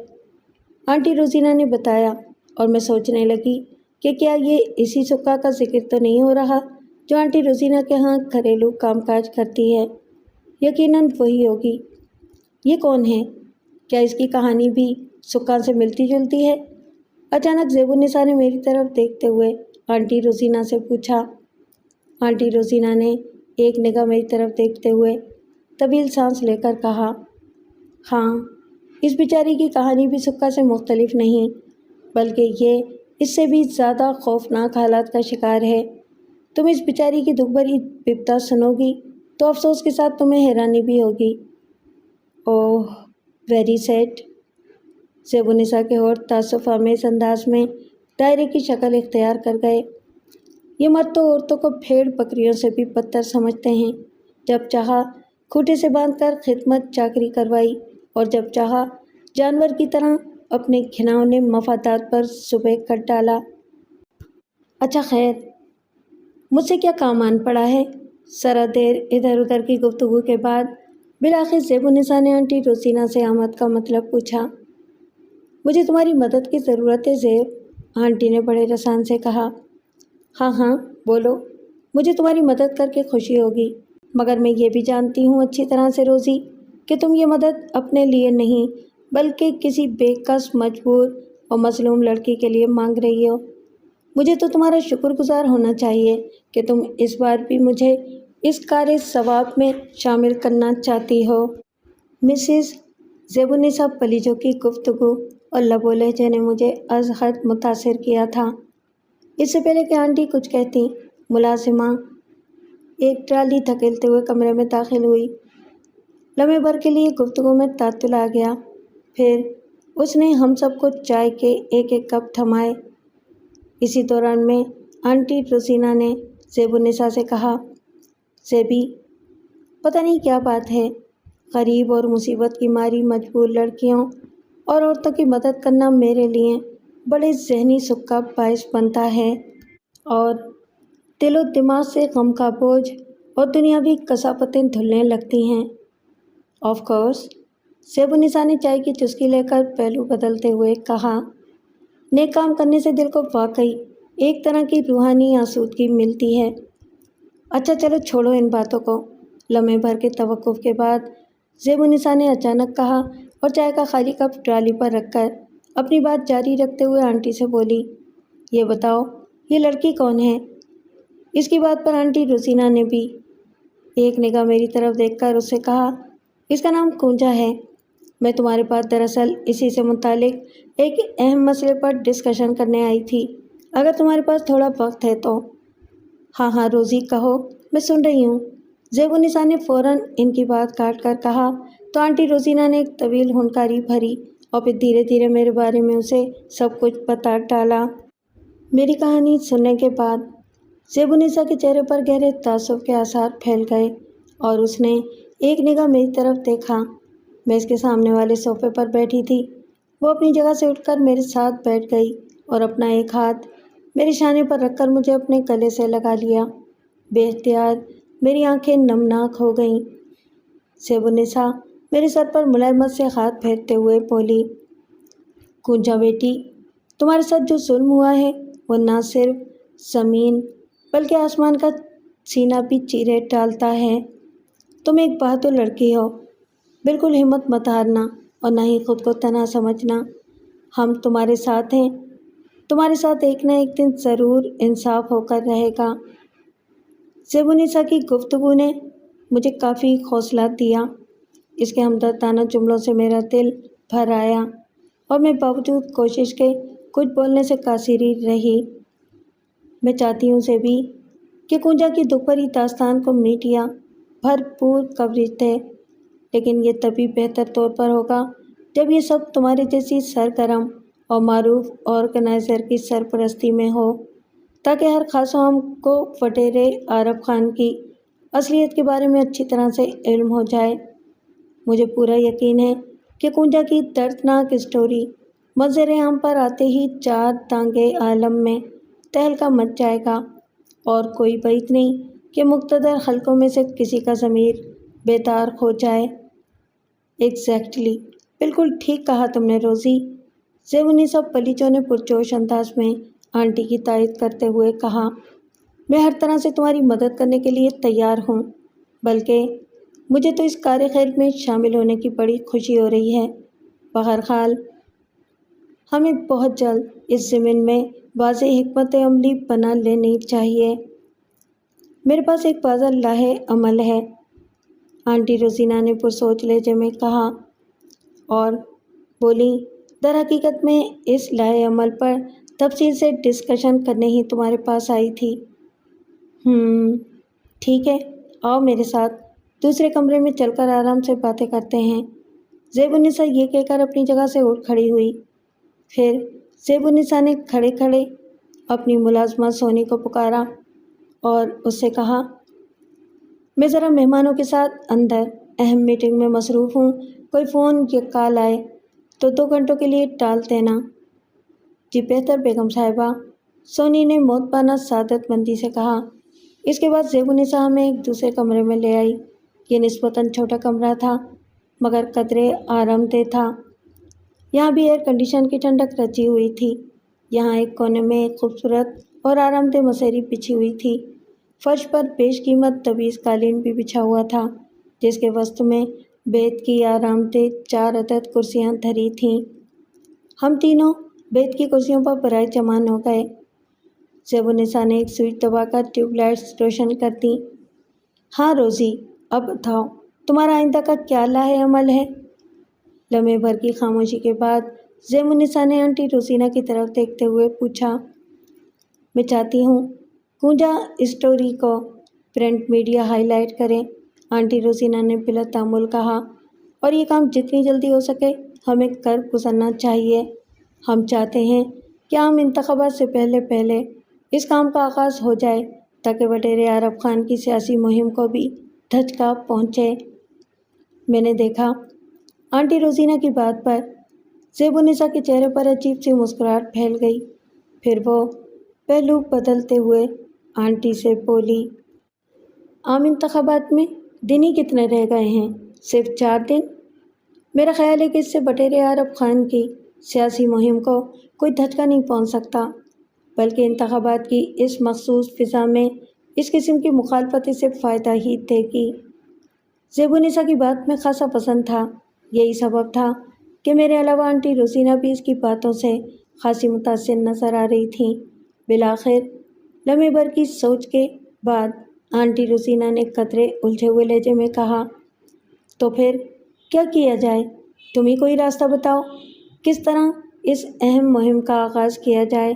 آنٹی روزینہ نے بتایا۔ اور میں سوچنے لگی کہ کیا یہ اسی سکہ کا ذکر تو نہیں ہو رہا جو آنٹی روزینہ کے ہاں گھریلو کام کاج کرتی ہے؟ یقیناً وہی ہوگی۔ یہ کون ہے؟ کیا اس کی کہانی بھی سکہ سے ملتی جلتی ہے؟ اچانک زیب النساء نے میری طرف دیکھتے ہوئے آنٹی روزینہ سے پوچھا۔ آنٹی روزینہ نے ایک نگاہ میری طرف دیکھتے ہوئے طویل سانس لے کر کہا۔ ہاں، اس بیچاری کی کہانی بھی سکہ سے مختلف نہیں، بلکہ یہ اس سے بھی زیادہ خوفناک حالات کا شکار ہے۔ تم اس بیچاری کی دکھ بھری بپتا سنو گی تو افسوس کے ساتھ تمہیں حیرانی بھی ہوگی۔ اوہ ویری سیڈ۔ زیب النساء کے ہونٹ تأسف آمیز انداز میں دائرے کی شکل اختیار کر گئے۔ یہ مرد تو عورتوں کو بھیڑ بکریوں سے بھی بدتر سمجھتے ہیں، جب چاہا کھوٹے سے باندھ کر خدمت چاکری کروائی اور جب چاہا جانور کی طرح اپنے گھناؤنے مفادات پر زبے کر ڈالا۔ اچھا خیر، مجھ سے کیا کام آن پڑا ہے؟ ذرا دیر ادھر ادھر کی گفتگو کے بعد بالآخر زیب النساء نے آنٹی روزینہ سے آمد کا مطلب پوچھا۔ مجھے تمہاری مدد کی ضرورت ہے زیب، آنٹی نے بڑے رسان سے کہا۔ ہاں ہاں بولو، مجھے تمہاری مدد کر کے خوشی ہوگی، مگر میں یہ بھی جانتی ہوں اچھی طرح سے روزی کہ تم یہ مدد اپنے لیے نہیں بلکہ کسی بے کس مجبور اور مظلوم لڑکی کے لیے مانگ رہی ہو۔ مجھے تو تمہارا شکر گزار ہونا چاہیے کہ تم اس بار بھی مجھے اس کار ثواب میں شامل کرنا چاہتی ہو۔ مسز زیب النساء پلیجو کی گفتگو اور لب و لہجے نے مجھے از حد متاثر کیا تھا۔ اس سے پہلے کہ آنٹی کچھ کہتی، ملازمہ ایک ٹرالی دھکیلتے ہوئے کمرے میں داخل ہوئی۔ لمحے بھر کے لیے گفتگو میں تعطل آ گیا، پھر اس نے ہم سب کو چائے کے ایک ایک کپ تھمائے۔ اسی دوران میں آنٹی روزینہ نے زیب النساء سے کہا۔ زیبی، پتہ نہیں کیا بات ہے، غریب اور مصیبت کی ماری مجبور لڑکیوں اور عورتوں کی مدد کرنا میرے لیے بڑے ذہنی سکھ کا باعث بنتا ہے، اور دل و دماغ سے غم کا بوجھ اور دنیاوی کثافتیں دھلنے لگتی ہیں۔ آف کورس، زیب النساء نے چائے کی چسکی لے کر پہلو بدلتے ہوئے کہا۔ نیک کام کرنے سے دل کو واقعی ایک طرح کی روحانی آسودگی ملتی ہے۔ اچھا چلو چھوڑو ان باتوں کو، لمحے بھر کے توقف کے بعد زیب النساء نے اچانک کہا اور چائے کا خالی کپ ٹرالی پر رکھ کر اپنی بات جاری رکھتے ہوئے آنٹی سے بولی۔ یہ بتاؤ، یہ لڑکی کون ہے؟ اس کی بات پر آنٹی روزینہ نے بھی ایک نگاہ میری طرف دیکھ کر اس سے کہا۔ اس کا نام کونجا ہے۔ میں تمہارے پاس دراصل اسی سے متعلق ایک اہم مسئلے پر ڈسکشن کرنے آئی تھی، اگر تمہارے پاس تھوڑا وقت ہے تو۔ ہاں ہاں روزی کہو، میں سن رہی ہوں، زیب النساء نے فوراً ان کی بات کاٹ کر کہا تو آنٹی روزینہ نے ایک طویل ہنکاری بھری اور پھر دھیرے دھیرے میرے بارے میں اسے سب کچھ بتا ڈالا۔ میری کہانی سننے کے بعد زیب النساء کے چہرے پر گہرے تعصب کے آثار پھیل گئے اور اس نے ایک نگاہ میری طرف دیکھا۔ میں اس کے سامنے والے صوفے پر بیٹھی تھی۔ وہ اپنی جگہ سے اٹھ کر میرے ساتھ بیٹھ گئی اور اپنا ایک ہاتھ میرے شانے پر رکھ کر مجھے اپنے گلے سے لگا لیا۔ بے اختیار میری آنکھیں نمناک ہو گئیں۔ سیبونسا میرے سر پر ملائمت سے ہاتھ پھیرتے ہوئے بولی، کنجا بیٹی، تمہارے ساتھ جو ظلم ہوا ہے وہ نہ صرف زمین بلکہ آسمان کا سینہ بھی چیرے ڈالتا ہے۔ تم ایک بہادر لڑکی ہو، بالکل ہمت مت ہارنا اور نہ ہی خود کو تنہا سمجھنا۔ ہم تمہارے ساتھ ہیں، تمہارے ساتھ ایک نہ ایک دن ضرور انصاف ہو کر رہے گا۔ سیبونسا کی گفتگو نے مجھے کافی حوصلہ دیا۔ اس کے ہمدردانہ جملوں سے میرا دل بھر آیا اور میں باوجود کوشش کے کچھ بولنے سے قاصر رہی۔ میں چاہتی ہوں سے بھی کہ کنجا کی دکھ بھری داستان کو میڈیا بھرپور کوریج دے، لیکن یہ تبھی بہتر طور پر ہوگا جب یہ سب تمہارے جیسی سرگرم اور معروف آرگنائزر کی سرپرستی میں ہو، تاکہ ہر خاص عام کو وڈیرے عارف خان کی اصلیت کے بارے میں اچھی طرح سے علم ہو جائے۔ مجھے پورا یقین ہے کہ کنجا کی دردناک اسٹوری منظر عام پر آتے ہی چار دانگے عالم میں تہلکہ مچ جائے گا اور کوئی بعید نہیں کہ مقتدر حلقوں میں سے کسی کا ضمیر بیدار ہو جائے۔ ایگزیکٹلی، بالکل ٹھیک کہا تم نے روزی، سیبونسا پلیچو نے پرجوش انداز میں آنٹی کی تائید کرتے ہوئے کہا۔ میں ہر طرح سے تمہاری مدد کرنے کے لیے تیار ہوں، بلکہ مجھے تو اس کار خیر میں شامل ہونے کی بڑی خوشی ہو رہی ہے۔ بہرحال ہمیں بہت جلد اس ضمن میں واضح حکمت عملی بنا لینی چاہیے۔ میرے پاس ایک واضح لاہ عمل ہے، آنٹی روزینا نے پرسوچ لہجے میں کہا اور بولی، در حقیقت میں اس لاہ عمل پر تفصیل سے ڈسکشن کرنے ہی تمہارے پاس آئی تھی۔ ٹھیک ہے، آؤ میرے ساتھ دوسرے کمرے میں چل کر آرام سے باتیں کرتے ہیں۔ سیبونسا یہ کہہ کر اپنی جگہ سے اٹھ کھڑی ہوئی۔ پھر سیبونسا نے کھڑے کھڑے اپنی ملازمہ سونی کو پکارا اور اس سے کہا، میں ذرا مہمانوں کے ساتھ اندر اہم میٹنگ میں مصروف ہوں، کوئی فون یا کال آئے تو 2 گھنٹوں کے لیے ٹال دینا۔ جی بہتر بیگم صاحبہ، سونی نے موتبانہ سعادت مندی سے کہا۔ اس کے بعد سیبونسا ہمیں ایک دوسرے کمرے میں لے آئی۔ یہ نسبتاً چھوٹا کمرہ تھا مگر قدرے آرام دہ تھا۔ یہاں بھی ایئر کنڈیشن کی ٹھنڈک رچی ہوئی تھی۔ یہاں ایک کونے میں ایک خوبصورت اور آرام دہ مسیری بچھی ہوئی تھی۔ فرش پر بیش قیمت تبیز قالین بھی بچھا ہوا تھا، جس کے وسط میں بیت کی آرام دہ 4 عدد کرسیاں دھری تھیں۔ ہم تینوں بیت کی کرسیوں پر برائے جمان ہو گئے۔ سیبونسا نے ایک سوئچ دبا کر ٹیوب لائٹس روشن کر دیں۔ ہاں روزی، اب بتاؤ تمہارا آئندہ کا کیا لاہ عمل ہے؟ لمحے بھر کی خاموشی کے بعد سیبونسا نے آنٹی روزینا کی طرف دیکھتے ہوئے پوچھا۔ میں چاہتی ہوں کنجا اسٹوری کو پرنٹ میڈیا ہائی لائٹ کرے، آنٹی روزینا نے بلا تامل کہا، اور یہ کام جتنی جلدی ہو سکے ہمیں کر گزرنا چاہیے۔ ہم چاہتے ہیں کہ عام انتخابات سے پہلے اس کام کا آغاز ہو جائے تاکہ وڈیرے عارف خان کی سیاسی مہم کو بھی دھچکا پہنچے۔ میں نے دیکھا آنٹی روزینا کی بات پر سیبونسا کے چہرے پر عجیب سی مسکراہٹ پھیل گئی۔ پھر وہ پہلو بدلتے ہوئے آنٹی سے بولی، عام انتخابات میں دن ہی کتنے رہ گئے ہیں؟ صرف 4 دن؟ میرا خیال ہے کہ اس سے وڈیرے عارف خان کی سیاسی مہم کو کوئی دھچکا نہیں پہنچ سکتا، بلکہ انتخابات کی اس مخصوص فضا میں اس قسم کی مخالفت اسے فائدہ ہی دے گی۔ سیبونسا کی بات میں خاصا پسند تھا۔ یہی سبب تھا کہ میرے علاوہ آنٹی روزینا بھی اس کی باتوں سے خاصی متاثر نظر آ رہی تھیں۔ بالآخر لمحے بھر کی سوچ کے بعد آنٹی روزینا نے قدرے الجھے ہوئے لہجے میں کہا، تو پھر کیا کیا جائے؟ تم ہی کوئی راستہ بتاؤ، کس طرح اس اہم مہم کا آغاز کیا جائے؟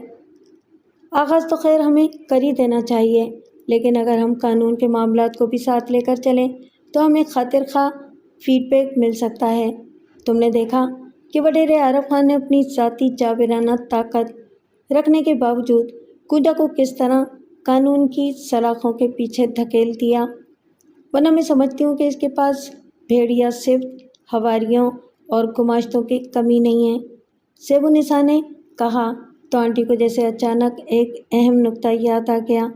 آغاز تو خیر ہمیں کر ہی دینا چاہیے، لیکن اگر ہم قانون کے معاملات کو بھی ساتھ لے کر چلیں تو ہمیں خاطر خواہ فیڈ بیک مل سکتا ہے۔ تم نے دیکھا کہ وڈیرے عارف خان نے اپنی ذاتی جابرانہ طاقت رکھنے کے باوجود کنجا کو کس طرح قانون کی سلاخوں کے پیچھے دھکیل دیا۔ ورنہ میں سمجھتی ہوں کہ اس کے پاس بھیڑیا صفت، ہواریوں اور گماشتوں کی کمی نہیں ہے۔ سیب النساء نے کہا تو آنٹی کو جیسے اچانک ایک اہم نکتہ یاد آ گیا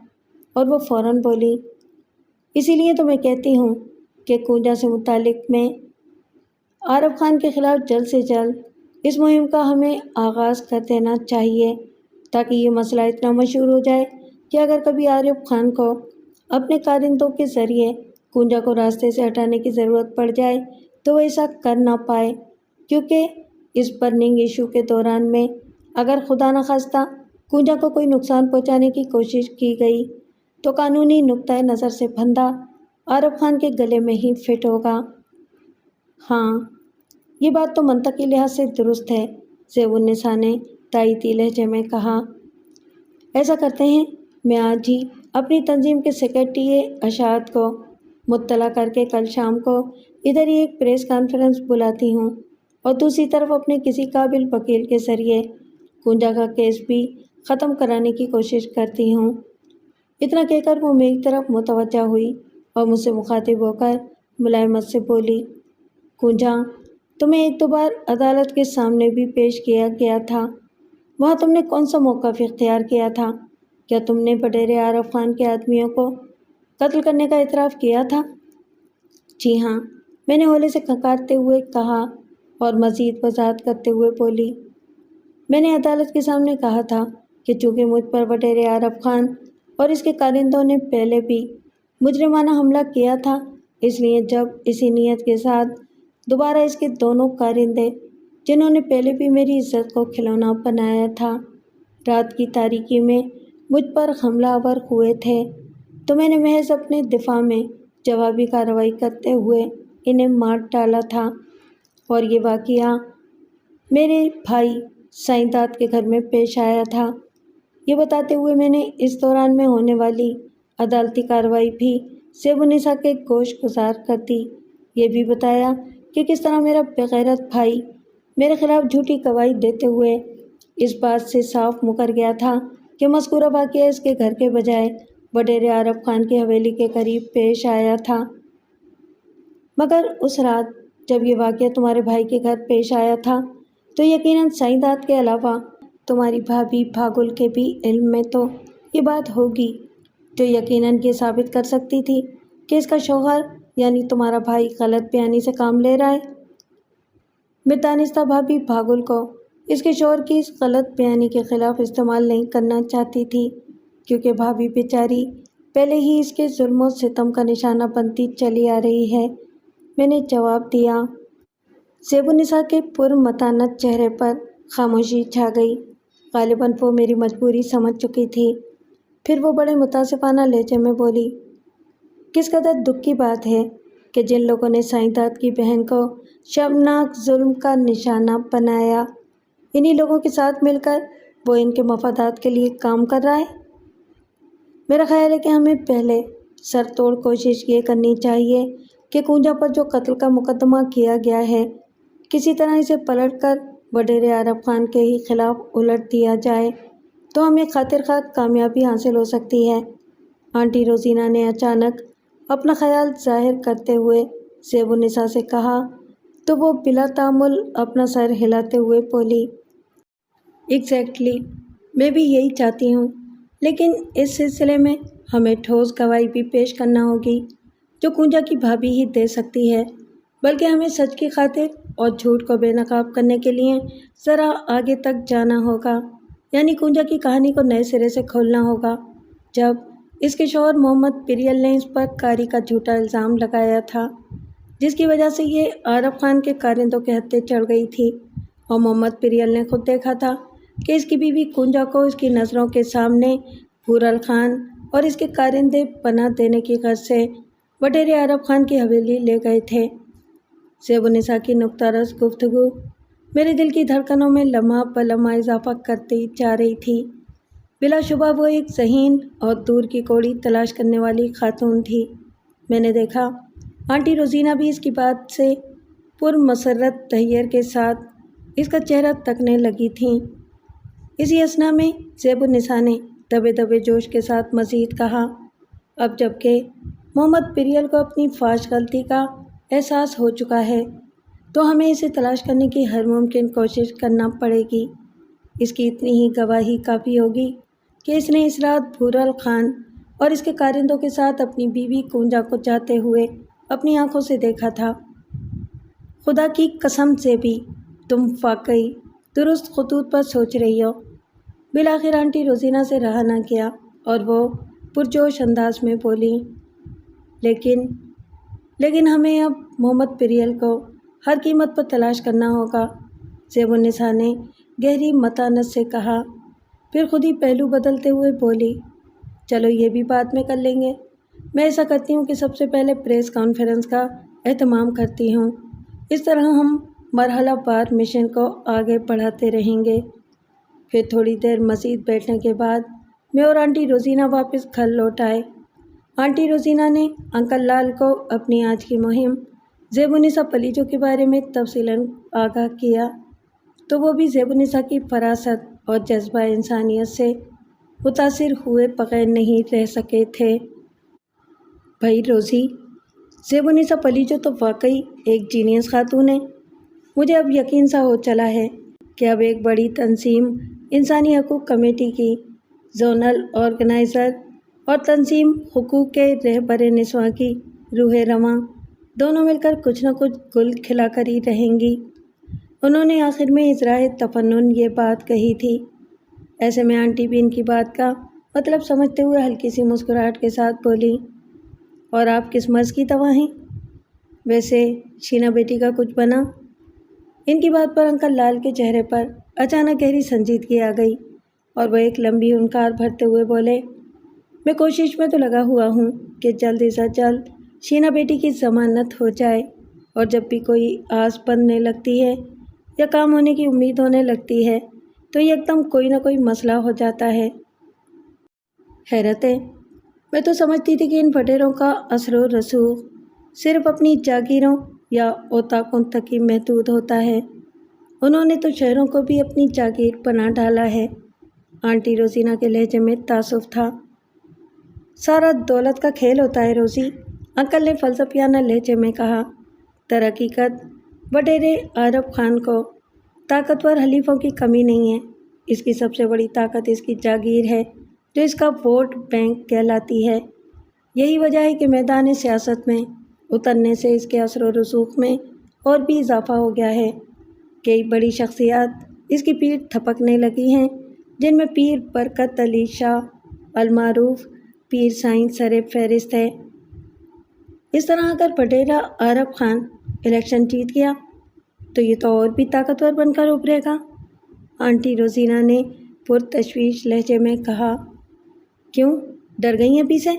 اور وہ فوراً بولی، اسی لیے تو میں کہتی ہوں کہ کونجا سے متعلق میں عارف خان کے خلاف جلد سے جلد اس مہم کا ہمیں آغاز کر دینا چاہیے، تاکہ یہ مسئلہ اتنا مشہور ہو جائے کہ اگر کبھی عارف خان کو اپنے کارندوں کے ذریعے کونجا کو راستے سے ہٹانے کی ضرورت پڑ جائے تو وہ ایسا کر نہ پائے، کیونکہ اس برننگ ایشو کے دوران میں اگر خدا نخواستہ کونجا کو کوئی نقصان پہنچانے کی کوشش کی گئی تو قانونی نقطۂ نظر سے پھندہ عارف خان کے گلے میں ہی فٹ ہوگا۔ ہاں، یہ بات تو منطقی لحاظ سے درست ہے، سیب النساء نے تائیدی لہجے میں کہا۔ ایسا کرتے ہیں، میں آج ہی اپنی تنظیم کے سیکرٹری اشاعت کو مطلع کر کے کل شام کو ادھر ہی ایک پریس کانفرنس بلاتی ہوں اور دوسری طرف اپنے کسی قابل وکیل کے ذریعے کونجا کا کیس بھی ختم کرانے کی کوشش کرتی ہوں۔ اتنا کہہ کر وہ میری طرف متوجہ ہوئی اور مجھ سے مخاطب ہو کر ملائمت سے بولی، کونجا، تمہیں ایک دو بار عدالت کے سامنے بھی پیش کیا گیا تھا، وہاں تم نے کون سا موقف اختیار کیا تھا؟ کیا تم نے وڈیرے عارف خان کے آدمیوں کو قتل کرنے کا اعتراف کیا تھا؟ جی ہاں، میں نے ہولے سے کھنکارتے ہوئے کہا اور مزید وضاحت کرتے ہوئے بولی، میں نے عدالت کے سامنے کہا تھا کہ چونکہ مجھ پر وڈیرے عارف خان اور اس کے کارندوں نے پہلے بھی مجرمانہ حملہ کیا تھا، اس لیے جب اسی نیت کے ساتھ دوبارہ اس کے دونوں کارندے، جنہوں نے پہلے بھی میری عزت کو کھلونا بنایا تھا، رات کی تاریکی میں مجھ پر حملہ آور ہوئے تھے، تو میں نے محض اپنے دفاع میں جوابی کارروائی کرتے ہوئے انہیں مار ڈالا تھا، اور یہ واقعہ میرے بھائی سائیں داد کے گھر میں پیش آیا تھا۔ یہ بتاتے ہوئے میں نے اس دوران میں ہونے والی عدالتی کارروائی بھی سیب النساء کے گوش گزار کر دی۔ یہ بھی بتایا کہ کس طرح میرا بغیرت بھائی میرے خلاف جھوٹی گواہی دیتے ہوئے اس بات سے صاف مکر گیا تھا کہ مذکورہ واقعہ اس کے گھر کے بجائے وڈیرے عارف خان کی حویلی کے قریب پیش آیا تھا۔ مگر اس رات جب یہ واقعہ تمہارے بھائی کے گھر پیش آیا تھا تو یقیناً سائیں داد کے علاوہ تمہاری بھابھی بھاگل کے بھی علم میں تو یہ بات ہوگی جو یقیناً یہ ثابت کر سکتی تھی کہ اس کا شوہر یعنی تمہارا بھائی غلط بیانی سے کام لے رہا ہے۔ میں دانستہ بھابھی بھاگل کو اس کے شوہر کی اس غلط بیانی کے خلاف استعمال نہیں کرنا چاہتی تھی، کیونکہ بھابھی بیچاری پہلے ہی اس کے ظلم و ستم کا نشانہ بنتی چلی آ رہی ہے۔ میں نے جواب دیا۔ سیب النساء کے پرمتانت چہرے پر خاموشی چھا گئی، غالباً وہ میری مجبوری سمجھ چکی تھی۔ پھر وہ بڑے متاسفانہ لہجے میں بولی، کس قدر دکھ کی بات ہے کہ جن لوگوں نے سائیں داد کی بہن کو شرمناک ظلم کا نشانہ بنایا، انہی لوگوں کے ساتھ مل کر وہ ان کے مفادات کے لیے کام کر رہا ہے۔ میرا خیال ہے کہ ہمیں پہلے سر توڑ کوشش یہ کرنی چاہیے کہ کونجا پر جو قتل کا مقدمہ کیا گیا ہے کسی طرح اسے پلٹ کر وڈیرے عارف خان کے ہی خلاف الٹ دیا جائے تو ہمیں خاطر خواہ کامیابی حاصل ہو سکتی ہے۔ آنٹی روزینہ نے اچانک اپنا خیال ظاہر کرتے ہوئے سیب النساء سے کہا تو وہ بلا تامل اپنا سر ہلاتے ہوئے بولی، ایگزیکٹلی، میں بھی یہی چاہتی ہوں، لیکن اس سلسلے میں ہمیں ٹھوس گواہی بھی پیش کرنا ہوگی جو کونجا کی بھابھی ہی دے سکتی ہے، بلکہ ہمیں سچ کی خاطر اور جھوٹ کو بے نقاب کرنے کے لیے ذرا آگے تک جانا ہوگا، یعنی کونجا کی کہانی کو نئے سرے سے کھولنا ہوگا۔ جب اس کے شوہر محمد پریل نے اس پر کاری کا جھوٹا الزام لگایا تھا، جس کی وجہ سے یہ عارف خان کے کارندوں کے ہتھے چڑھ گئی تھی، اور محمد پریل نے خود دیکھا تھا کہ اس کی بیوی کونجا کو اس کی نظروں کے سامنے حورال خان اور اس کے کارندے پناہ دینے کی غرض سے وڈیرے عارف خان کی حویلی لے گئے تھے۔ سیب النساء کی نکتہ رس گفتگو میرے دل کی دھڑکنوں میں لمحہ بلمحہ اضافہ کرتی جا رہی تھی۔ بلا شبہ وہ ایک ذہین اور دور کی کوڑی تلاش کرنے والی خاتون تھی۔ میں نے دیکھا آنٹی روزینہ بھی اس کی بات سے پرمسرت تحیر کے ساتھ اس کا چہرہ تکنے لگی تھیں۔ اسی اثنا میں سیب النساء نے دبے دبے جوش کے ساتھ مزید کہا، اب جب کہ محمد پریل کو اپنی فاش غلطی کا احساس ہو چکا ہے، تو ہمیں اسے تلاش کرنے کی ہر ممکن کوشش کرنا پڑے گی۔ اس کی اتنی ہی گواہی کافی ہوگی کہ اس نے اس رات بھورل خان اور اس کے کارندوں کے ساتھ اپنی بیوی کونجا کو جاتے ہوئے اپنی آنکھوں سے دیکھا تھا۔ خدا کی قسم سے بھی تم واقعی درست خطوط پر سوچ رہی ہو۔ بالآخر آنٹی روزینہ سے رہا نہ کیا اور وہ پرجوش انداز میں بولی، لیکن ہمیں اب محمد پریل کو ہر قیمت پر تلاش کرنا ہوگا، زیب النساء نے گہری متانت سے کہا، پھر خود ہی پہلو بدلتے ہوئے بولی، چلو یہ بھی بعد میں کر لیں گے۔ میں ایسا کرتی ہوں کہ سب سے پہلے پریس کانفرنس کا اہتمام کرتی ہوں، اس طرح ہم مرحلہ وار مشن کو آگے بڑھاتے رہیں گے۔ پھر تھوڑی دیر مزید بیٹھنے کے بعد میں اور آنٹی روزینہ واپس گھر لوٹ آئے۔ آنٹی روزینہ نے انکل لال کو اپنی آج کی مہم زیب النساء پلیجو کے بارے میں تفصیلاً آگاہ کیا، تو وہ بھی زیب النساء کی فراست اور جذبہ انسانیت سے متاثر ہوئے بغیر نہیں رہ سکے تھے۔ بھائی روزی، زیب النساء پلیجو تو واقعی ایک جینیس خاتون ہے۔ مجھے اب یقین سا ہو چلا ہے کہ اب ایک بڑی تنظیم انسانی حقوق کمیٹی کی زونل آرگنائزر اور تنظیم حقوق کے رہبر نسواں کی روح رواں دونوں مل کر کچھ نہ کچھ گل کھلا کر ہی رہیں گی۔ انہوں نے آخر میں اظہار تفنن یہ بات کہی تھی۔ ایسے میں آنٹی بھی ان کی بات کا مطلب سمجھتے ہوئے ہلکی سی مسکراہٹ کے ساتھ بولی، اور آپ کس مرض کی دوا ہیں؟ ویسے شینا بیٹی کا کچھ بنا؟ ان کی بات پر انکل لال کے چہرے پر اچانک گہری سنجیدگی آ گئی اور وہ ایک لمبی ہنکار بھرتے ہوئے بولے، میں کوشش میں تو لگا ہوا ہوں کہ جلد از جلد شینا بیٹی کی ضمانت ہو جائے، اور جب بھی کوئی آس بننے لگتی ہے یا کام ہونے کی امید ہونے لگتی ہے تو یہ ایک دم کوئی نہ کوئی مسئلہ ہو جاتا ہے۔ حیرت ہے، میں تو سمجھتی تھی کہ ان پٹیروں کا اثر و رسوخ صرف اپنی جاگیروں یا اوطاقوں تک ہی محدود ہوتا ہے۔ انہوں نے تو شہروں کو بھی اپنی جاگیر بنا ڈالا ہے۔ آنٹی روزینہ کے لہجے میں تعصب تھا۔ سارا دولت کا کھیل ہوتا ہے روزی، انکل نے فلسفیانہ لہجے میں کہا۔ در حقیقت وڈیرے عارف خان کو طاقتور حلیفوں کی کمی نہیں ہے۔ اس کی سب سے بڑی طاقت اس کی جاگیر ہے، جو اس کا ووٹ بینک کہلاتی ہے۔ یہی وجہ ہے کہ میدان سیاست میں اترنے سے اس کے اثر و رسوخ میں اور بھی اضافہ ہو گیا ہے۔ کئی بڑی شخصیات اس کی پیٹھ تھپکنے لگی ہیں، جن میں پیر برکت علی شاہ المعروف پیر سائیں سر فہرست ہے۔ اس طرح اگر وڈیرا عارف خان الیکشن جیت گیا تو یہ تو اور بھی طاقتور بن کر ابھرے گا، آنٹی روزینہ نے پرتشویش لہجے میں کہا۔ کیوں، ڈر گئی ہیں پیچھے؟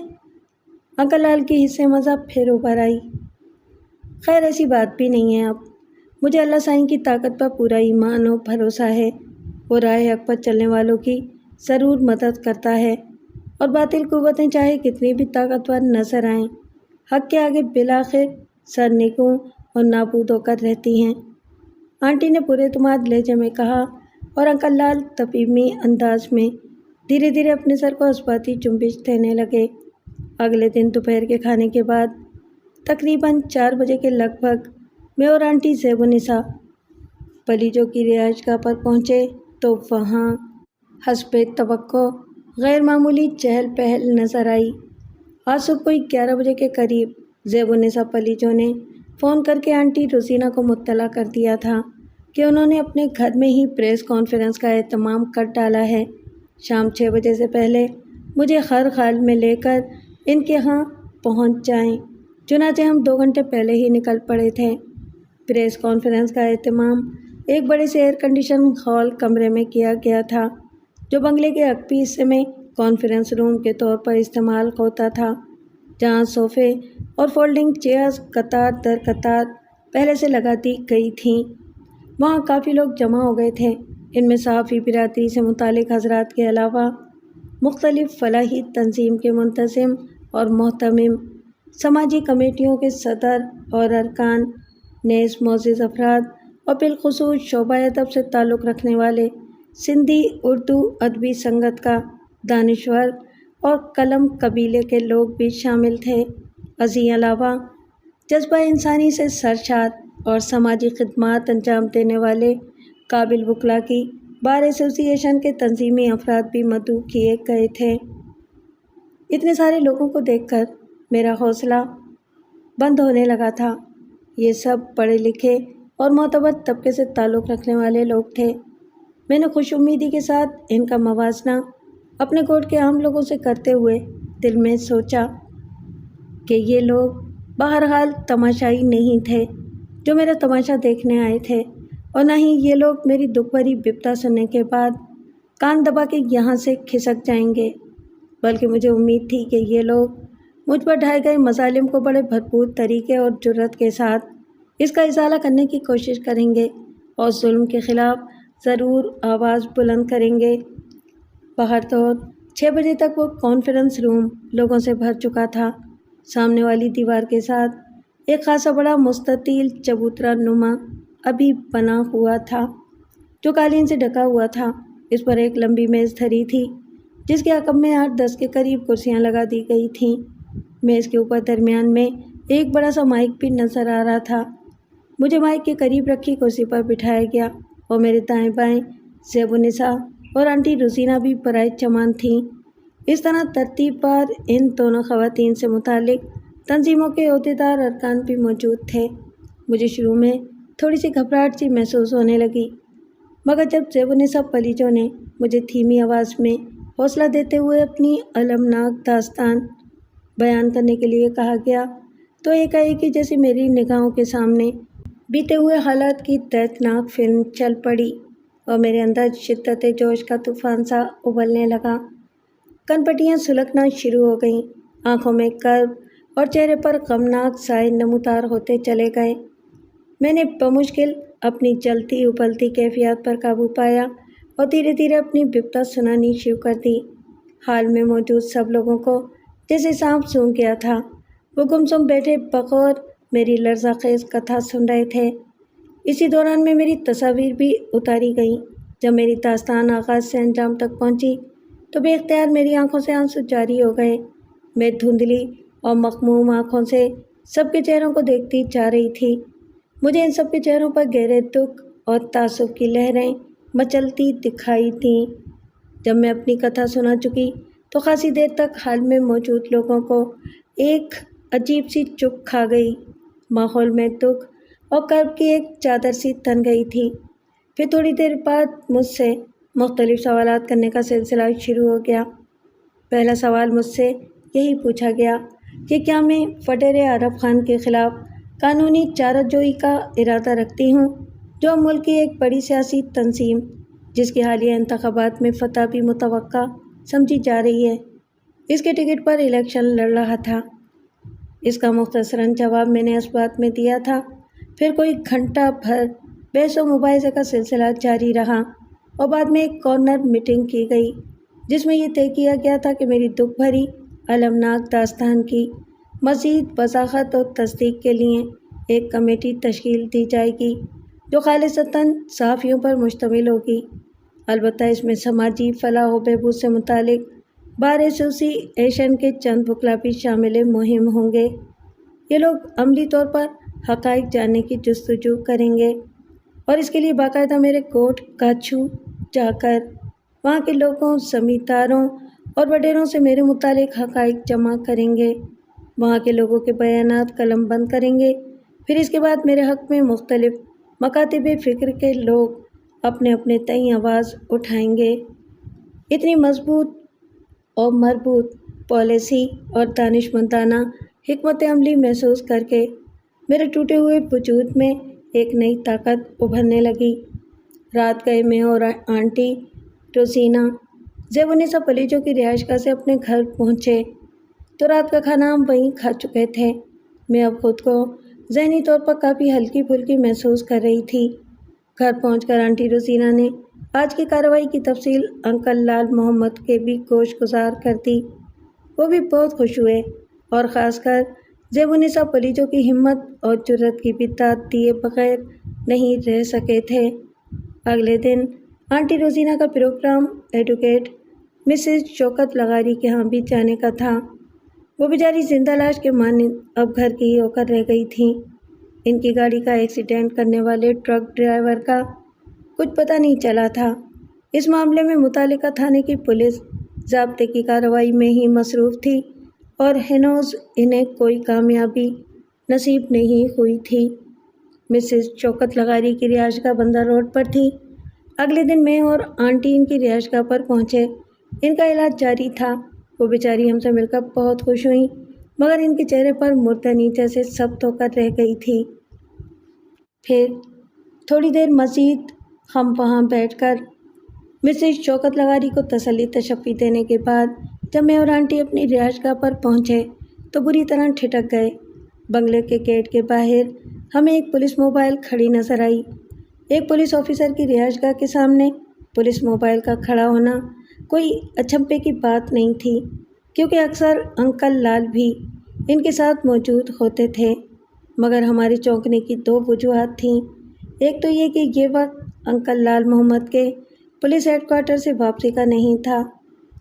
انکل لال کی حصے مزہ پھر ابھر آئی۔ خیر ایسی بات بھی نہیں ہے، اب مجھے اللہ سائیں کی طاقت پر پورا ایمان و بھروسہ ہے۔ وہ راہ حق پر چلنے والوں کی ضرور مدد کرتا ہے، اور باطل قوتیں چاہے کتنی بھی طاقتور نظر آئیں، حق کے آگے بالآخر سر نگوں اور نابود ہو کر رہتی ہیں، آنٹی نے پورے اعتماد لہجے میں کہا، اور انکل لال طبیعی انداز میں دھیرے دھیرے اپنے سر کو اثباتی جنبش دینے لگے۔ اگلے دن دوپہر کے کھانے کے بعد تقریباً 4 بجے کے لگ بھگ میں اور آنٹی زیب النساء پلیجو کی رہائش گاہ پر پہنچے تو وہاں حسب توقع غیر معمولی چہل پہل نظر آئی۔ آج صبح کوئی 11 بجے کے قریب زیب النساء پلیجو نے فون کر کے آنٹی روزینہ کو مطلع کر دیا تھا کہ انہوں نے اپنے گھر میں ہی پریس کانفرنس کا اہتمام کر ڈالا ہے۔ شام 6 بجے سے پہلے مجھے ہر حال میں لے کر ان کے ہاں پہنچ جائیں۔ چنانچہ ہم 2 گھنٹے پہلے ہی نکل پڑے تھے۔ پریس کانفرنس کا اہتمام ایک بڑے سے ایئر کنڈیشن ہال کمرے میں کیا گیا تھا، جو بنگلے کے عقبی حصے میں کانفرنس روم کے طور پر استعمال ہوتا تھا، جہاں صوفے اور فولڈنگ چیئرز قطار در قطار پہلے سے لگا دی گئی تھیں۔ وہاں کافی لوگ جمع ہو گئے تھے۔ ان میں صحافی برادری سے متعلق حضرات کے علاوہ مختلف فلاحی تنظیم کے منتظم اور محتمم، سماجی کمیٹیوں کے صدر اور ارکان، نیز معزز افراد اور بالخصوص شعبہ ادب سے تعلق رکھنے والے سندھی اردو ادبی سنگت کا دانشور اور قلم قبیلے کے لوگ بھی شامل تھے۔ ازیں علاوہ جذبہ انسانی سے سرشار اور سماجی خدمات انجام دینے والے قابل وکلاء کی بار ایسوسی ایشن کے تنظیمی افراد بھی مدعو کیے گئے تھے۔ اتنے سارے لوگوں کو دیکھ کر میرا حوصلہ بند ہونے لگا تھا۔ یہ سب پڑھے لکھے اور معتبر طبقے سے تعلق رکھنے والے لوگ تھے۔ میں نے خوش امیدی کے ساتھ ان کا موازنہ اپنے کوٹ کے عام لوگوں سے کرتے ہوئے دل میں سوچا کہ یہ لوگ بہرحال تماشائی نہیں تھے جو میرا تماشا دیکھنے آئے تھے، اور نہ ہی یہ لوگ میری دکھ بھری بپتا سننے کے بعد کان دبا کے یہاں سے کھسک جائیں گے، بلکہ مجھے امید تھی کہ یہ لوگ مجھ پر ڈھائے گئے مظالم کو بڑے بھرپور طریقے اور جرات کے ساتھ اس کا ازالہ کرنے کی کوشش کریں گے اور ظلم کے خلاف ضرور آواز بلند کریں گے۔ باہر تو 6 بجے تک وہ کانفرنس روم لوگوں سے بھر چکا تھا۔ سامنے والی دیوار کے ساتھ ایک خاصا بڑا مستطیل چبوترا نما ابھی بنا ہوا تھا جو قالین سے ڈھکا ہوا تھا۔ اس پر ایک لمبی میز دھری تھی جس کے عقب میں 8-10 کے قریب کرسیاں لگا دی گئی تھیں۔ میز کے اوپر درمیان میں ایک بڑا سا مائک بھی نظر آ رہا تھا۔ مجھے مائک کے قریب رکھی کرسی پر بٹھایا گیا اور میرے دائیں بائیں زیب النساء اور آنٹی روزینہ بھی برائے چمان تھیں۔ اس طرح ترتیب بار ان دونوں خواتین سے متعلق تنظیموں کے عہدیدار ارکان بھی موجود تھے۔ مجھے شروع میں تھوڑی سی گھبراہٹ سی محسوس ہونے لگی، مگر جب زیب النساء پلیجو نے مجھے دھیمی آواز میں حوصلہ دیتے ہوئے اپنی المناک داستان بیان کرنے کے لیے کہا گیا تو ایک جیسی میری نگاہوں کے سامنے بیتے ہوئے حالات کی دردناک فلم چل پڑی اور میرے اندر شدت جوش کا طوفان سا ابلنے لگا۔ کن پٹیاں سلگنا شروع ہو گئیں، آنکھوں میں کرب اور چہرے پر غمناک سائے نمودار ہوتے چلے گئے۔ میں نے بمشکل اپنی جلتی ابلتی کیفیات پر قابو پایا اور دھیرے دھیرے اپنی بپتا سنانی شروع کر دی۔ حال میں موجود سب لوگوں کو جیسے سانپ سونگھ گیا تھا۔ وہ گمسم بیٹھے بغور میری لرزہ خیز کتھا سن رہے تھے۔ اسی دوران میں میری تصاویر بھی اتاری گئیں۔ جب میری داستان آغاز سے انجام تک پہنچی تو بے اختیار میری آنکھوں سے آنسو جاری ہو گئے۔ میں دھندلی اور مخموم آنکھوں سے سب کے چہروں کو دیکھتی جا رہی تھی۔ مجھے ان سب کے چہروں پر گہرے دکھ اور تعصب کی لہریں مچلتی دکھائی دیں۔ جب میں اپنی کتھا سنا چکی تو خاصی دیر تک حال میں موجود لوگوں کو ایک عجیب سی چپ کھا گئی۔ ماحول میں دکھ اور کرب کی ایک چادر سی تن گئی تھی۔ پھر تھوڑی دیر بعد مجھ سے مختلف سوالات کرنے کا سلسلہ شروع ہو گیا۔ پہلا سوال مجھ سے یہی پوچھا گیا کہ کیا میں وڈیر عرب خان کے خلاف قانونی چارہ جوئی کا ارادہ رکھتی ہوں، جو ملک کی ایک بڑی سیاسی تنظیم جس کی حالیہ انتخابات میں فتح بھی متوقع سمجھی جا رہی ہے، اس کے ٹکٹ پر الیکشن لڑ رہا تھا۔ اس کا مختصراً جواب میں نے اس بات میں دیا تھا۔ پھر کوئی گھنٹہ بھر بحث و مباحثے کا سلسلہ جاری رہا اور بعد میں ایک کارنر میٹنگ کی گئی جس میں یہ طے کیا گیا تھا کہ میری دکھ بھری المناک داستان کی مزید وضاحت اور تصدیق کے لیے ایک کمیٹی تشکیل دی جائے گی جو خالصتاً صحافیوں پر مشتمل ہوگی۔ البتہ اس میں سماجی فلاح و بہبود سے متعلق بار ایسوسی ایشن کے چند وکلاء بھی شامل مہم ہوں گے۔ یہ لوگ عملی طور پر حقائق جاننے کی جستجو کریں گے اور اس کے لیے باقاعدہ میرے کوٹ کاچھو جا کر وہاں کے لوگوں، زمینداروں اور وڈیروں سے میرے متعلق حقائق جمع کریں گے۔ وہاں کے لوگوں کے بیانات قلم بند کریں گے۔ پھر اس کے بعد میرے حق میں مختلف مکاتب فکر کے لوگ اپنے اپنے تئیں آواز اٹھائیں گے۔ اتنی مضبوط اور مربوط پالیسی اور دانشمندانہ حکمت عملی محسوس کر کے میرے ٹوٹے ہوئے وجود میں ایک نئی طاقت ابھرنے لگی۔ رات گئے میں اور آنٹی روزینہ زیب النساء پلیجو کی رہائش گاہ سے اپنے گھر پہنچے تو رات کا کھانا ہم وہیں کھا چکے تھے۔ میں اب خود کو ذہنی طور پر کافی ہلکی پھلکی محسوس کر رہی تھی۔ گھر پہنچ کر آنٹی روزینہ نے آج کی کارروائی کی تفصیل انکل لال محمد کے بھی گوش گزار کر دی۔ وہ بھی بہت خوش ہوئے اور خاص کر زیب النساء پلیجو کی ہمت اور جرات کی بھی داد دیے بغیر نہیں رہ سکے تھے۔ اگلے دن آنٹی روزینہ کا پروگرام ایڈوکیٹ مسز شوکت لغاری کے ہاں بھی جانے کا تھا۔ وہ بیچاری زندہ لاش کے مانند اب گھر کی ہی ہو کر رہ گئی تھیں۔ ان کی گاڑی کا ایکسیڈنٹ کرنے والے ٹرک ڈرائیور کا کچھ پتہ نہیں چلا تھا۔ اس معاملے میں متعلقہ تھانے کی پولیس ضابطے کی کارروائی میں ہی مصروف تھی اور ہنوز انہیں کوئی کامیابی نصیب نہیں ہوئی تھی۔ مسز شوکت لغاری کی رہائش گاہ بندر روڈ پر تھی۔ اگلے دن میں اور آنٹی ان کی رہائش گاہ پر پہنچے۔ ان کا علاج جاری تھا۔ وہ بیچاری ہم سے مل کر بہت خوش ہوئیں، مگر ان کے چہرے پر مردنی جیسے سبت ہو کر رہ گئی تھی۔ پھر تھوڑی دیر مزید ہم وہاں بیٹھ کر مسز شوکت لغاری کو تسلی تشفی دینے کے بعد جب میں اور آنٹی اپنی رہائش گاہ پر پہنچے تو بری طرح ٹھٹک گئے۔ بنگلے کے گیٹ کے باہر ہمیں ایک پولیس موبائل کھڑی نظر آئی۔ ایک پولیس آفیسر کی رہائش گاہ کے سامنے پولیس موبائل کا کھڑا ہونا کوئی اچنبھے کی بات نہیں تھی، کیونکہ اکثر انکل لال بھی ان کے ساتھ موجود ہوتے تھے۔ مگر ہمارے چونکنے کی دو وجوہات تھیں۔ ایک تو یہ کہ یہ وقت انکل لال محمد کے پولیس ہیڈ کوارٹر سے واپسی کا نہیں تھا،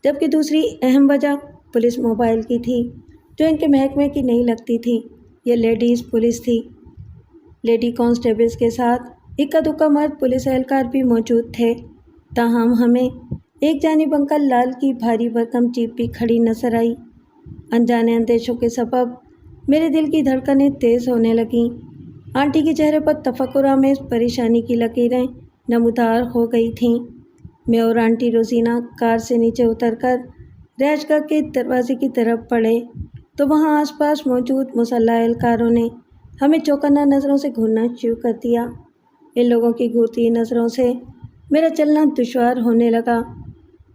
جبکہ دوسری اہم وجہ پولیس موبائل کی تھی، جو ان کے محکمے کی نہیں لگتی تھی۔ یہ لیڈیز پولیس تھی۔ لیڈی کانسٹیبلز کے ساتھ اکا دکا مرد پولیس اہلکار بھی موجود تھے۔ تاہم ہمیں ایک جانب انکل لال کی بھاری بھرکم جیپ بھی کھڑی نظر آئی۔ انجانے اندیشوں کے سبب میرے دل کی دھڑکنیں تیز ہونے لگیں۔ آنٹی کے چہرے پر تفکر آمیز پریشانی کی لکیریں نمودار ہو گئی تھیں۔ میں اور آنٹی روزینہ کار سے نیچے اتر کر رہائش گاہ کے دروازے کی طرف بڑھے تو وہاں آس پاس موجود مسلح اہلکاروں نے ہمیں چوکنا نظروں سے گھورنا شروع کر دیا۔ ان لوگوں کی گھورتی نظروں سے میرا چلنا دشوار ہونے لگا،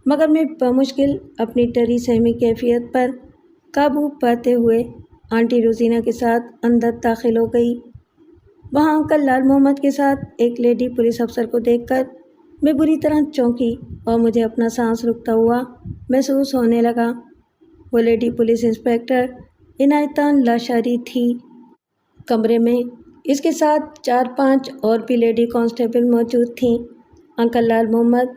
مگر میں بمشکل اپنی ڈری سہمی کیفیت پر قابو پاتے ہوئے آنٹی روزینہ کے ساتھ اندر داخل ہو گئی۔ وہاں انکل لال محمد کے ساتھ ایک لیڈی پولیس افسر کو دیکھ کر میں بری طرح چونکی اور مجھے اپنا سانس رکتا ہوا محسوس ہونے لگا۔ وہ لیڈی پولیس انسپکٹر عنایتہ لاشاری تھی۔ کمرے میں اس کے ساتھ 4-5 اور بھی لیڈی کانسٹیبل موجود تھیں۔ انکل لال محمد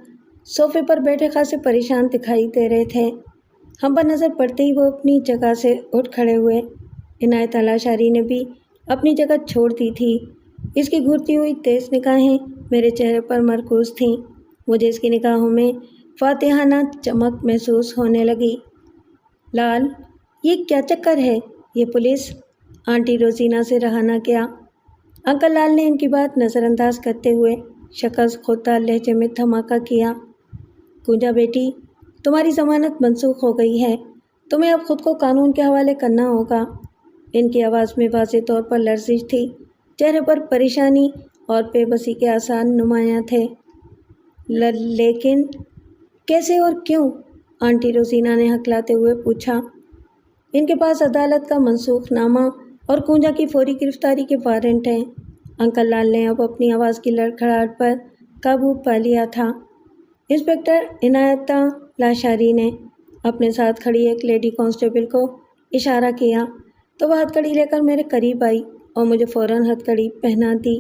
صوفے پر بیٹھے خاصے پریشان دکھائی دے رہے تھے۔ ہم پر نظر پڑتے ہی وہ اپنی جگہ سے اٹھ کھڑے ہوئے۔ عنایتہ لاشاری نے بھی اپنی جگہ چھوڑ دی تھی۔ اس کی گھورتی ہوئی تیز نگاہیں میرے چہرے پر مرکوز تھیں۔ مجھے اس کی نگاہوں میں فاتحانہ چمک محسوس ہونے لگی۔ لال، یہ کیا چکر ہے؟ یہ پولیس؟ آنٹی روزینہ سے رہا نہ گیا۔ انکل لال نے ان کی بات نظر انداز کرتے ہوئے شکست خوردہ لہجے میں دھماکہ کیا۔ کنجا بیٹی، تمہاری ضمانت منسوخ ہو گئی ہے۔ تمہیں اب خود کو قانون کے حوالے کرنا ہوگا۔ ان کی آواز میں واضح طور پر لرزش تھی، چہرے پر پریشانی اور بے بسی کے آثار نمایاں تھے۔ لیکن کیسے اور کیوں؟ آنٹی روزینہ نے ہکلاتے ہوئے پوچھا۔ ان کے پاس عدالت کا منسوخ نامہ اور کنجا کی فوری گرفتاری کے وارنٹ ہیں۔ انکل لال نے اب اپنی آواز کی لڑکھڑاہٹ پر قابو پا لیا تھا۔ انسپکٹر عنایتہ لاشاری نے اپنے ساتھ کھڑی ایک لیڈی کانسٹیبل کو اشارہ کیا تو وہ ہتھ کڑی لے کر میرے قریب آئی اور مجھے فوراً ہتھ کڑی پہنا دی۔